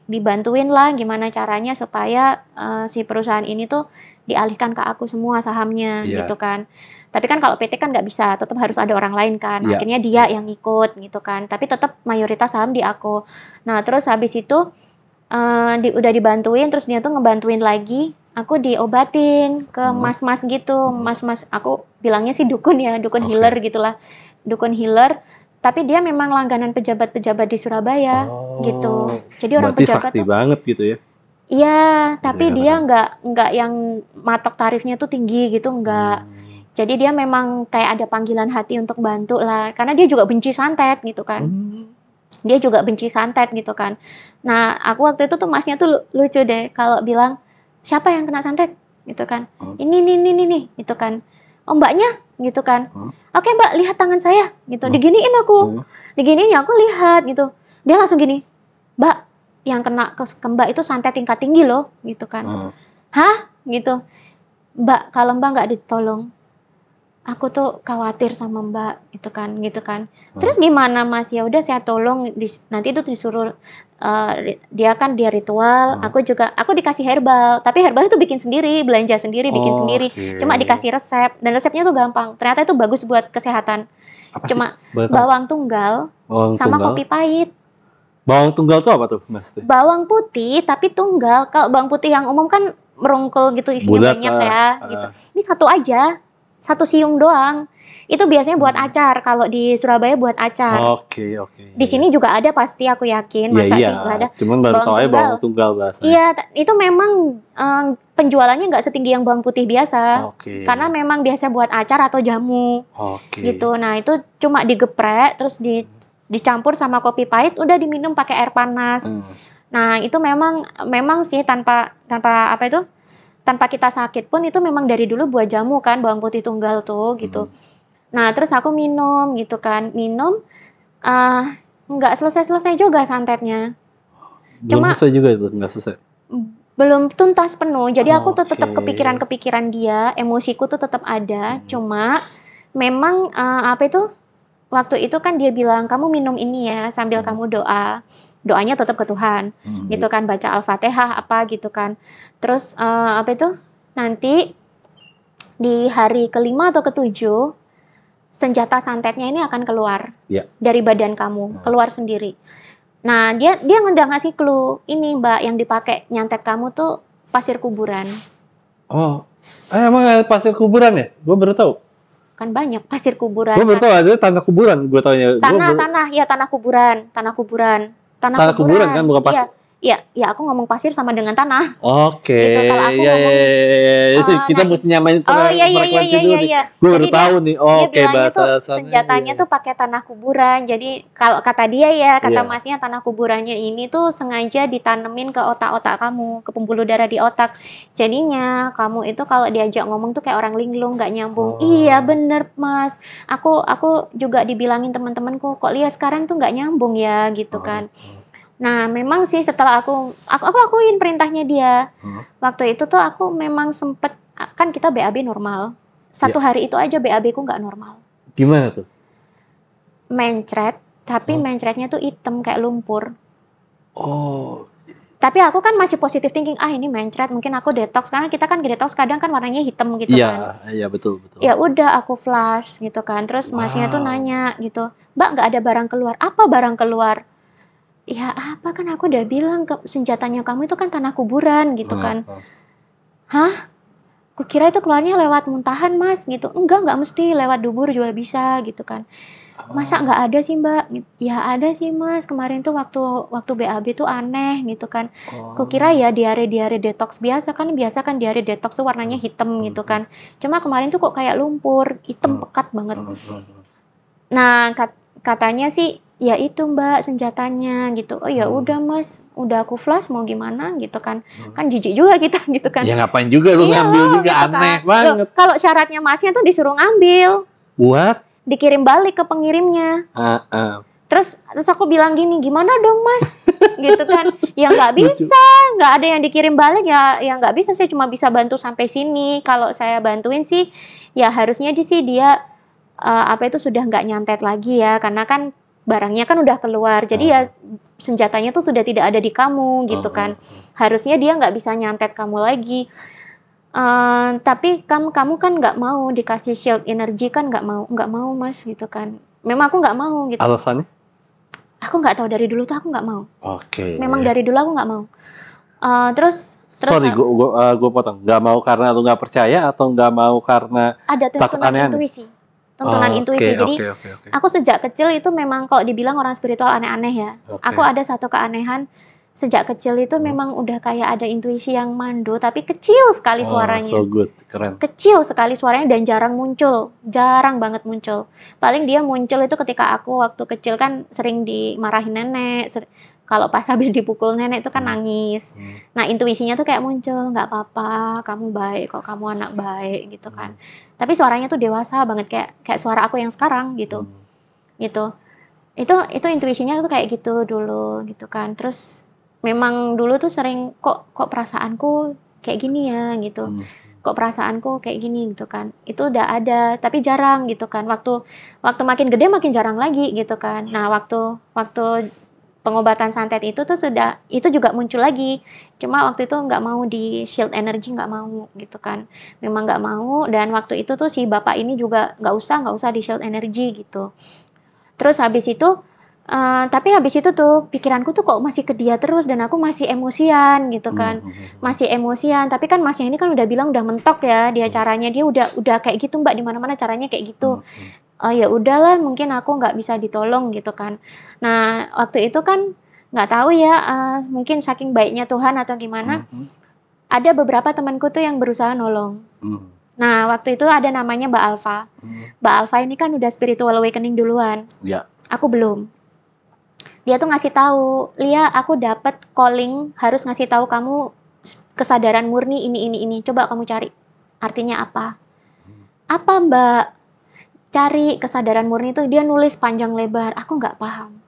dibantuin lah gimana caranya supaya si perusahaan ini tuh dialihkan ke aku semua sahamnya Iya. gitu kan. Tapi kan kalau PT kan nggak bisa, tetap harus ada orang lain kan. Iya. Akhirnya dia yang ikut gitu kan. Tapi tetap mayoritas saham di aku. Nah terus habis itu udah dibantuin, terus dia tuh ngebantuin lagi. Aku diobatin ke mas-mas gitu, mas-mas. Aku bilangnya sih dukun ya, dukun Oke. healer gitulah, dukun healer. Tapi dia memang langganan pejabat-pejabat di Surabaya gitu. Jadi orang Berarti pejabat sakti tuh, banget gitu ya. iya, tapi Iya, dia benar. nggak yang matok tarifnya tuh tinggi gitu, nggak. Jadi dia memang kayak ada panggilan hati untuk bantu lah, karena dia juga benci santet gitu kan. Dia juga benci santet gitu kan. Nah, aku waktu itu tuh masnya tuh lucu deh kalau bilang, siapa yang kena santet? Gitu kan. Ini, gitu kan. Oh mbaknya? Gitu kan. Oke mbak, lihat tangan saya. Gitu. Diginiin aku. Diginiin ya aku lihat gitu. Dia langsung gini, mbak, yang kena ke mbak itu santet tingkat tinggi loh. Gitu kan. Hah? Gitu. Mbak, kalau mbak nggak ditolong, aku tuh khawatir sama mbak gitu kan. Terus gimana mas? Ya udah saya tolong, nanti itu disuruh dia ritual, aku dikasih herbal, tapi herbal itu bikin sendiri, belanja sendiri, bikin sendiri, cuma dikasih resep, dan resepnya tuh gampang, ternyata itu bagus buat kesehatan. Apa Cuma sih? bawang tunggal sama kopi pahit. Bawang tunggal tuh apa tuh mas? Bawang putih tapi tunggal. Kalau bawang putih yang umum kan merungkul gitu, isinya Bulat, banyak ya gitu. Ini satu aja, satu siung doang. Itu biasanya buat acar. Kalau di Surabaya buat acar. Oke. Di sini juga ada pasti, aku yakin. Iya, Masa iya. sih nggak ada Cuman baru bawang tahu aja tunggal? bawang tunggal bahasanya. Iya, itu memang penjualannya nggak setinggi yang bawang putih biasa. Oke. Karena memang biasa buat acar atau jamu. Oke. Gitu. Nah, itu cuma digeprek terus dicampur sama kopi pahit, udah diminum pakai air panas. Nah, itu memang sih tanpa apa itu? Tanpa kita sakit pun itu memang dari dulu buat jamu kan, bawang putih tunggal tuh gitu. Nah, terus aku minum gitu kan. Minum nggak selesai-selesai juga santetnya. Belum selesai juga itu, nggak selesai. Belum tuntas penuh. Jadi aku tuh tetap Oke. kepikiran dia, emosiku tuh tetap ada. Cuma memang apa itu? Waktu itu kan dia bilang, kamu minum ini ya sambil kamu doa. Doanya tetap ke Tuhan. Gitu kan, baca Al-Fatihah apa gitu kan. Terus apa itu? Nanti di hari ke-5 atau ke-7 senjata santetnya ini akan keluar dari badan kamu, keluar sendiri. Nah, dia nggak ngasih clue, ini mbak yang dipakai nyantet kamu tuh pasir kuburan. Oh, emang ada pasir kuburan ya? Gue baru tahu. Kan banyak pasir kuburan. Gue baru tahu ada tanah kuburan. Gue taunya. Tanah kuburan. Tanah kuburan kan, bukan pasir. Iya, aku ngomong pasir sama dengan tanah. Oke. Gitu, kalau aku ngomong kita mesti nyamain frekuensi dulu nih. Gue baru tahu nih. Oke, bahasa senjatanya tuh pakai tanah kuburan. Jadi kalau kata dia ya, kata masnya, tanah kuburannya ini tuh sengaja ditanemin ke otak-otak kamu, ke pembuluh darah di otak. Jadinya kamu itu kalau diajak ngomong tuh kayak orang linglung, nggak nyambung. Iya bener mas. Aku juga dibilangin teman-temanku, kok Lia sekarang tuh nggak nyambung ya gitu kan. Nah, memang sih setelah aku lakuin perintahnya dia. Waktu itu tuh aku memang sempet, kan kita BAB normal. Satu hari itu aja BAB ku nggak normal. Gimana tuh? Mencret, tapi mencretnya tuh hitam kayak lumpur. Oh. Tapi aku kan masih positive thinking, ini mencret, mungkin aku detox. Karena kita kan detox kadang kan warnanya hitam gitu kan. Iya, betul. Ya udah aku flash gitu kan. Terus masnya tuh nanya gitu, Mbak nggak ada barang keluar. Apa barang keluar? Ya apa, kan aku udah bilang senjatanya kamu itu kan tanah kuburan gitu kan. Hah? Kukira itu keluarnya lewat muntahan mas gitu. Enggak mesti, lewat dubur juga bisa gitu kan. Masa nggak ada sih mbak? Ya ada sih mas, kemarin tuh waktu BAB tuh aneh gitu kan. Kukira ya diare detox biasa kan diare detox tuh warnanya hitam gitu kan. Cuma kemarin tuh kok kayak lumpur, hitam pekat banget. Nah katanya sih, ya itu mbak senjatanya gitu. Oh ya udah mas, udah aku flash mau gimana gitu kan. Kan jijik juga kita gitu kan. Ya ngapain juga lu ngambil juga, gitu aneh kan. Banget. Kalau syaratnya masnya tuh disuruh ngambil. Buat? Dikirim balik ke pengirimnya. Terus aku bilang gini, gimana dong mas? Gitu kan. Ya nggak bisa, nggak ada yang dikirim balik ya nggak bisa. Saya cuma bisa bantu sampai sini. Kalau saya bantuin sih, ya harusnya dia apa itu sudah nggak nyantet lagi ya, karena kan barangnya kan udah keluar. Jadi ya senjatanya tuh sudah tidak ada di kamu gitu kan. Harusnya dia nggak bisa nyantet kamu lagi. Tapi kamu kan nggak mau dikasih shield energi kan, nggak mau Mas gitu kan. Memang aku nggak mau gitu. Alasannya? Aku nggak tahu, dari dulu tuh aku nggak mau. Oke. Memang dari dulu aku nggak mau. Terus Sorry, gue potong. Nggak mau karena lu nggak percaya atau nggak mau karena ada takut tuntunan aneh-aneh? intuisi. Tuntunan intuisi. Jadi aku sejak kecil itu memang kalau dibilang orang spiritual aneh-aneh ya. Aku ada satu keanehan. Sejak kecil itu memang udah kayak ada intuisi yang mandu, tapi kecil sekali suaranya. So good, keren. Kecil sekali suaranya dan jarang muncul, jarang banget muncul. Paling dia muncul itu ketika aku waktu kecil kan sering dimarahin nenek, kalau pas habis dipukul nenek itu kan nangis. Nah intuisinya tuh kayak muncul, nggak apa-apa, kamu baik kok, kamu anak baik gitu kan. Tapi suaranya tuh dewasa banget, kayak suara aku yang sekarang gitu, gitu. Itu intuisinya tuh kayak gitu dulu gitu kan. Terus memang dulu tuh sering kok perasaanku kayak gini ya gitu. Kok perasaanku kayak gini gitu kan. Itu udah ada tapi jarang gitu kan. Waktu makin gede makin jarang lagi gitu kan. Nah, waktu pengobatan santet itu tuh itu juga muncul lagi. Cuma waktu itu nggak mau di shield energy, nggak mau gitu kan. Memang nggak mau, dan waktu itu tuh si bapak ini juga nggak usah di shield energy gitu. Terus habis itu tapi habis itu tuh pikiranku tuh kok masih ke dia terus, dan aku masih emosian gitu kan. Masih emosian, tapi kan Masnya ini kan udah bilang udah mentok ya dia caranya, dia udah kayak gitu Mbak, di mana-mana caranya kayak gitu. Ya udahlah, mungkin aku nggak bisa ditolong gitu kan. Nah, waktu itu kan nggak tahu ya, mungkin saking baiknya Tuhan atau gimana, ada beberapa temanku tuh yang berusaha nolong. Nah, waktu itu ada namanya Mbak Alfa. Mbak Alfa ini kan udah spiritual awakening duluan. Ya. Aku belum. Dia tuh ngasih tahu, Lia, aku dapat calling harus ngasih tahu kamu kesadaran murni ini. Coba kamu cari. Artinya apa? Apa Mbak? Cari kesadaran murni itu, dia nulis panjang lebar. Aku nggak paham.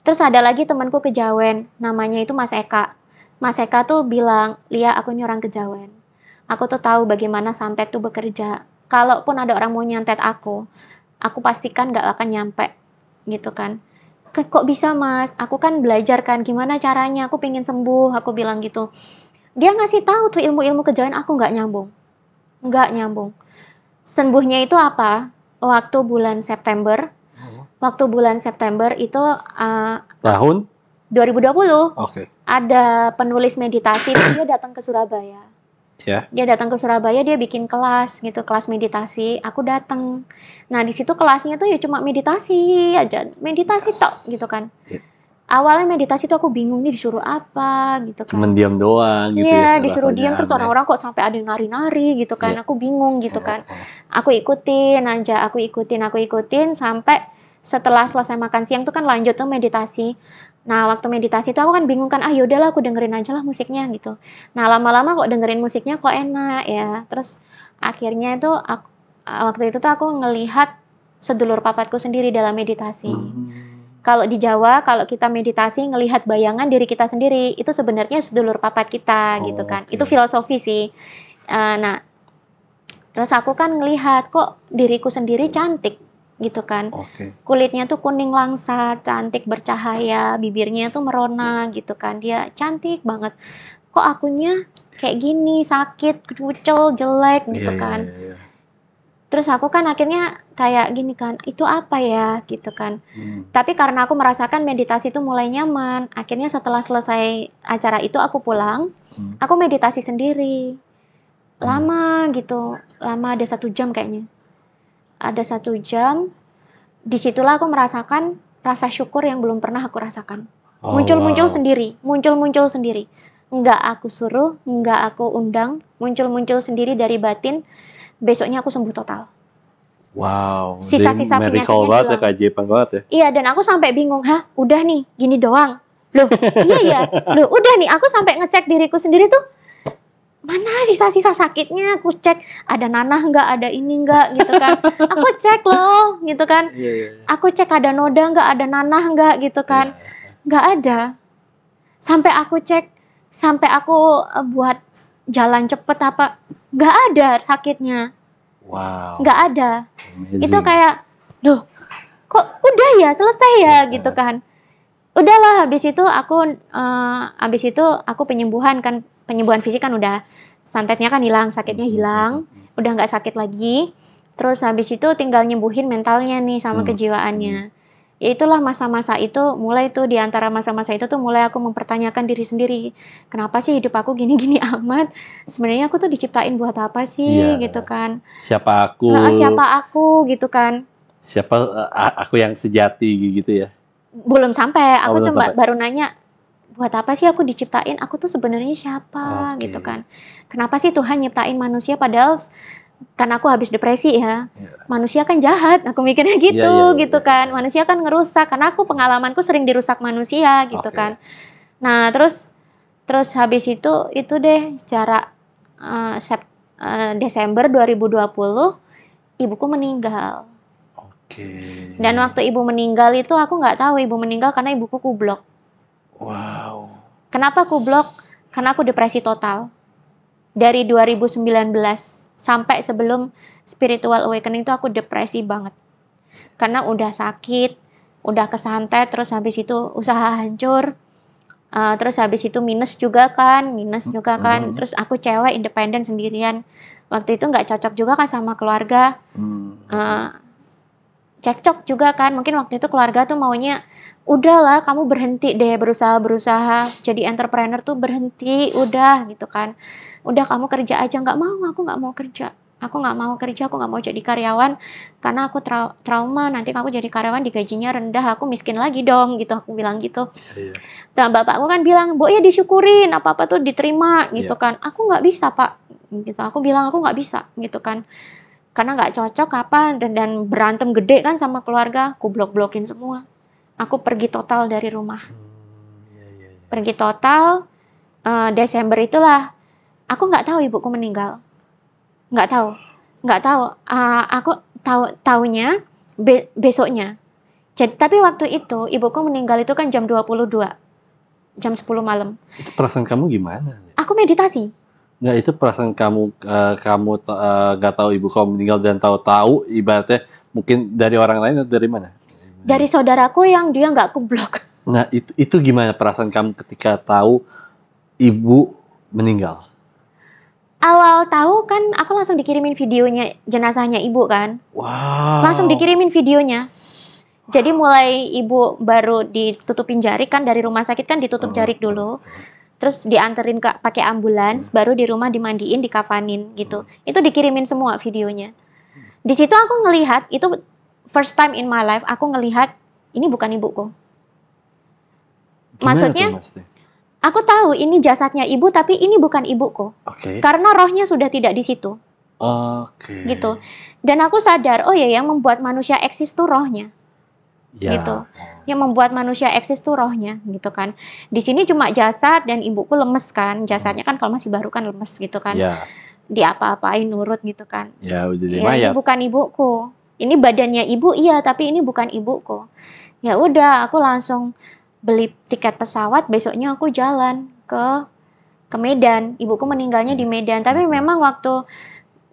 Terus ada lagi temanku Kejawen, namanya itu Mas Eka. Mas Eka tuh bilang, Lia, aku ini orang Kejawen. Aku tuh tahu bagaimana santet tuh bekerja. Kalaupun ada orang mau nyantet aku pastikan nggak akan nyampe gitu kan. Kok bisa Mas? Aku kan belajar kan gimana caranya, aku pengen sembuh, aku bilang gitu. Dia ngasih tahu tuh ilmu-ilmu Kejawen, aku nggak nyambung. Sembuhnya itu apa? Waktu bulan September itu tahun 2020. Ada penulis meditasi, dia datang ke Surabaya. Dia datang ke Surabaya, dia bikin kelas gitu, kelas meditasi. Aku datang. Nah, di situ kelasnya tuh ya cuma meditasi aja, meditasi tok gitu kan. Awalnya meditasi tuh aku bingung nih disuruh apa gitu kan. Cuman diam doang gitu ya. Iya, disuruh diam, terus orang-orang kok sampai ada yang nari-nari gitu kan. Aku bingung gitu kan. Aku ikutin sampai setelah selesai makan siang tuh kan lanjut tuh meditasi. Nah, waktu meditasi tuh aku kan bingung kan, yaudahlah aku dengerin aja lah musiknya gitu. Nah, lama-lama kok dengerin musiknya kok enak ya. Terus akhirnya itu waktu itu tuh aku ngelihat sedulur papatku sendiri dalam meditasi. Kalau di Jawa, kalau kita meditasi ngelihat bayangan diri kita sendiri, itu sebenarnya sedulur papat kita gitu kan. Itu filosofi sih. Nah, terus aku kan ngelihat kok diriku sendiri cantik gitu kan. Kulitnya tuh kuning langsat, cantik bercahaya, bibirnya tuh merona gitu kan. Dia cantik banget. Kok akunya kayak gini, sakit, kucel, jelek gitu kan. Terus aku kan akhirnya kayak gini kan, itu apa ya gitu kan. Tapi karena aku merasakan meditasi itu mulai nyaman, akhirnya setelah selesai acara itu aku pulang, aku meditasi sendiri. Lama gitu, lama ada 1 jam kayaknya. Ada 1 jam, disitulah aku merasakan rasa syukur yang belum pernah aku rasakan. Muncul-muncul sendiri. Nggak aku suruh, nggak aku undang, muncul-muncul sendiri dari batin. Besoknya aku sembuh total. Wow, sisa-sisa penyakitnya banget ya, keajaiban banget ya. Iya, dan aku sampai bingung, udah nih, gini doang. Loh, iya ya, udah nih, aku sampai ngecek diriku sendiri tuh, mana sisa-sisa sakitnya, aku cek, ada nanah nggak, ada ini nggak, gitu kan. Aku cek loh, gitu kan. Aku cek ada noda nggak, ada nanah nggak, gitu kan. Nggak ada. Sampai aku cek, sampai aku buat jalan cepet apa, nggak ada sakitnya. Wow. Nggak ada. Amazing. Itu kayak, loh, kok udah ya, selesai ya, gitu kan. Udahlah, habis itu aku penyembuhan kan, penyembuhan fisik kan udah, santetnya kan hilang, sakitnya hilang, udah nggak sakit lagi. Terus habis itu tinggal nyembuhin mentalnya nih sama kejiwaannya. Ya itulah masa-masa itu, mulai tuh di antara masa-masa itu tuh mulai aku mempertanyakan diri sendiri. Kenapa sih hidup aku gini-gini amat? Sebenarnya aku tuh diciptain buat apa sih, gitu kan. Siapa aku? Siapa aku, gitu kan. Siapa aku yang sejati gitu ya? Belum sampai, aku belum cuma sampai. baru nanya, buat apa sih aku diciptain? Aku tuh sebenarnya siapa, gitu kan. Kenapa sih Tuhan nyiptain manusia padahal karena aku habis depresi ya. Manusia kan jahat, aku mikirnya gitu kan. Manusia kan ngerusak, karena aku pengalamanku sering dirusak manusia gitu kan. Nah, terus habis itu deh secara Desember 2020 ibuku meninggal. Dan waktu ibu meninggal itu aku nggak tahu ibu meninggal karena ibuku kublok. Wow. Kenapa kublok? Karena aku depresi total. Dari 2019 sampai sebelum spiritual awakening itu aku depresi banget. Karena udah sakit, udah kesantet, terus habis itu usaha hancur. Terus habis itu minus juga kan. Terus aku cewek independen sendirian. Waktu itu nggak cocok juga kan sama keluarga. Cekcok juga kan, mungkin waktu itu keluarga tuh maunya, udahlah kamu berhenti deh berusaha jadi entrepreneur tuh berhenti, udah gitu kan. Udah kamu kerja aja, nggak mau, aku nggak mau kerja. Aku nggak mau jadi karyawan, karena aku trauma, nanti kamu jadi karyawan digajinya rendah, aku miskin lagi dong, gitu, aku bilang gitu. Nah, bapakku kan bilang, Bu ya disyukurin, apa-apa tuh diterima, gitu kan. Aku nggak bisa, Pak, gitu. Aku bilang, aku nggak bisa, gitu kan. Karena nggak cocok apa, dan berantem gede kan sama keluarga, aku blok-blokin semua. Aku pergi total dari rumah. Pergi total, Desember itulah, aku nggak tahu ibuku meninggal. Nggak tahu. Aku taunya besoknya. Jadi, tapi waktu itu ibuku meninggal itu kan jam 22, jam 10 malam. Itu perasaan kamu gimana? Aku meditasi. Nggak, itu perasaan kamu nggak tahu ibu kamu meninggal dan tahu ibaratnya mungkin dari orang lain atau dari mana? Dari saudaraku yang dia nggak kublok. Nah, itu gimana perasaan kamu ketika tahu ibu meninggal? Awal tahu kan aku langsung dikirimin videonya jenazahnya ibu kan. Wow. Langsung dikirimin videonya. Jadi mulai ibu baru ditutupin jarik kan, dari rumah sakit kan ditutup jarik dulu. Terus dianterin pakai ambulans, baru di rumah dimandiin, dikafanin gitu. Itu dikirimin semua videonya. Di situ aku ngelihat, itu first time in my life aku ngelihat ini bukan ibuku. Maksudnya, aku tahu ini jasadnya ibu, tapi ini bukan ibuku. Karena rohnya sudah tidak di situ. Gitu. Dan aku sadar, oh ya, yang membuat manusia eksis tuh rohnya. Gitu. Yang membuat manusia eksis tuh rohnya, gitu kan. Di sini cuma jasad dan ibuku lemes kan. Jasadnya kan kalau masih baru kan lemes gitu kan. Diapa-apain nurut gitu kan. Ya, udah ini bukan ibuku. Ini badannya ibu, iya, tapi ini bukan ibuku. Ya udah, aku langsung beli tiket pesawat, besoknya aku jalan ke Medan. Ibuku meninggalnya di Medan. Tapi memang waktu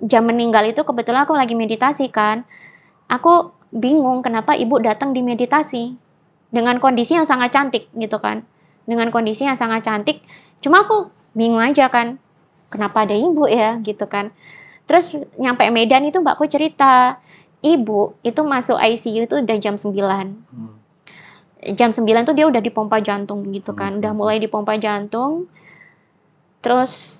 jam meninggal itu kebetulan aku lagi meditasi kan. Aku bingung kenapa ibu datang di meditasi dengan kondisi yang sangat cantik gitu kan. Dengan kondisi yang sangat cantik. Cuma aku bingung aja kan. Kenapa ada ibu ya gitu kan. Terus nyampe Medan itu mbakku cerita, ibu itu masuk ICU itu udah jam 9. Jam 9 tuh dia udah dipompa jantung gitu kan. Udah mulai dipompa jantung. Terus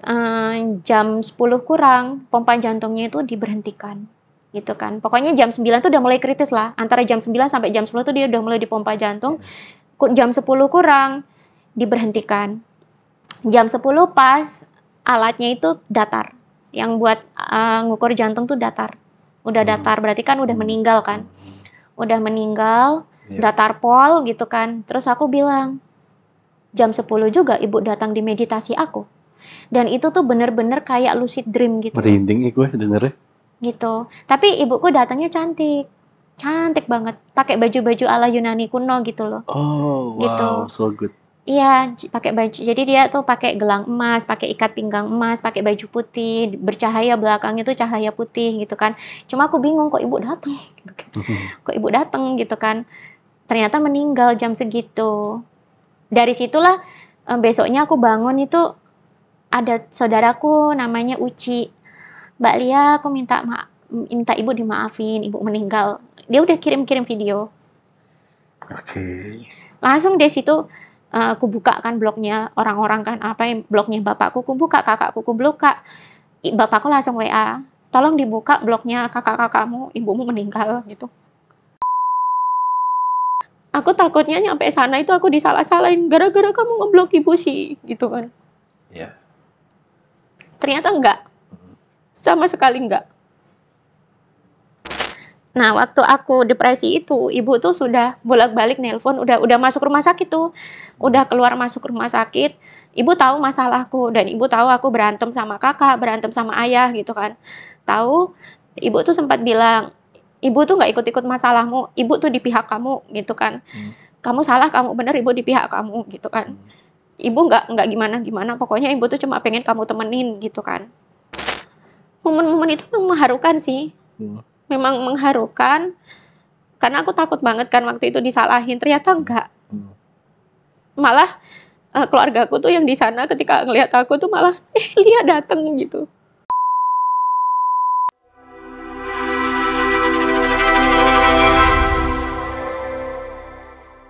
jam 10 kurang pompa jantungnya itu diberhentikan gitu kan. Pokoknya jam 9 tuh udah mulai kritis lah. Antara jam 9 sampai jam 10 tuh dia udah mulai dipompa jantung. Jam 10 kurang diberhentikan. Jam 10 pas alatnya itu datar. Yang buat ngukur jantung tuh datar. Udah datar, berarti kan udah meninggal kan. Udah meninggal, datar pol gitu kan. Terus aku bilang, jam 10 juga ibu datang di meditasi aku. Dan itu tuh bener-bener kayak lucid dream gitu. Merinding gue dengernya. Gitu. Tapi ibuku datangnya cantik. Cantik banget. Pakai baju-baju ala Yunani kuno gitu loh. Oh, wow, gitu. So good. Iya, pakai baju. Jadi dia tuh pakai gelang emas, pakai ikat pinggang emas, pakai baju putih, bercahaya belakangnya tuh cahaya putih gitu kan. Cuma aku bingung kok ibu datang, gitu kan. Kok ibu datang gitu kan. Ternyata meninggal jam segitu. Dari situlah besoknya aku bangun itu ada saudaraku namanya Uci. Mbak Lia, aku minta ibu dimaafin, ibu meninggal. Dia udah kirim-kirim video. Oke. Langsung deh situ aku buka kan blognya orang-orang kan apa yang blognya bapakku, aku buka, kakakku aku buka. Bapakku langsung WA, tolong dibuka blognya kakak-kakakmu, ibumu meninggal gitu. Aku takutnya nyampe sana itu aku disalah-salahin gara-gara kamu ngeblok ibu sih gitu kan. Ya. Ternyata enggak, sama sekali enggak. Nah, waktu aku depresi itu, ibu tuh sudah bolak-balik nelpon, udah masuk rumah sakit tuh. Udah keluar masuk rumah sakit, ibu tahu masalahku dan ibu tahu aku berantem sama kakak, berantem sama ayah gitu kan. Tahu, ibu tuh sempat bilang, "Ibu tuh nggak ikut-ikut masalahmu, ibu tuh di pihak kamu," gitu kan. "Kamu salah, kamu bener, ibu di pihak kamu," gitu kan. Ibu nggak gimana-gimana, pokoknya ibu tuh cuma pengen kamu temenin gitu kan. Momen-momen itu mengharukan sih. Memang mengharukan, karena aku takut banget kan waktu itu disalahin, ternyata enggak. Malah keluargaku tuh yang di sana ketika ngelihat aku tuh malah, Lia dateng gitu.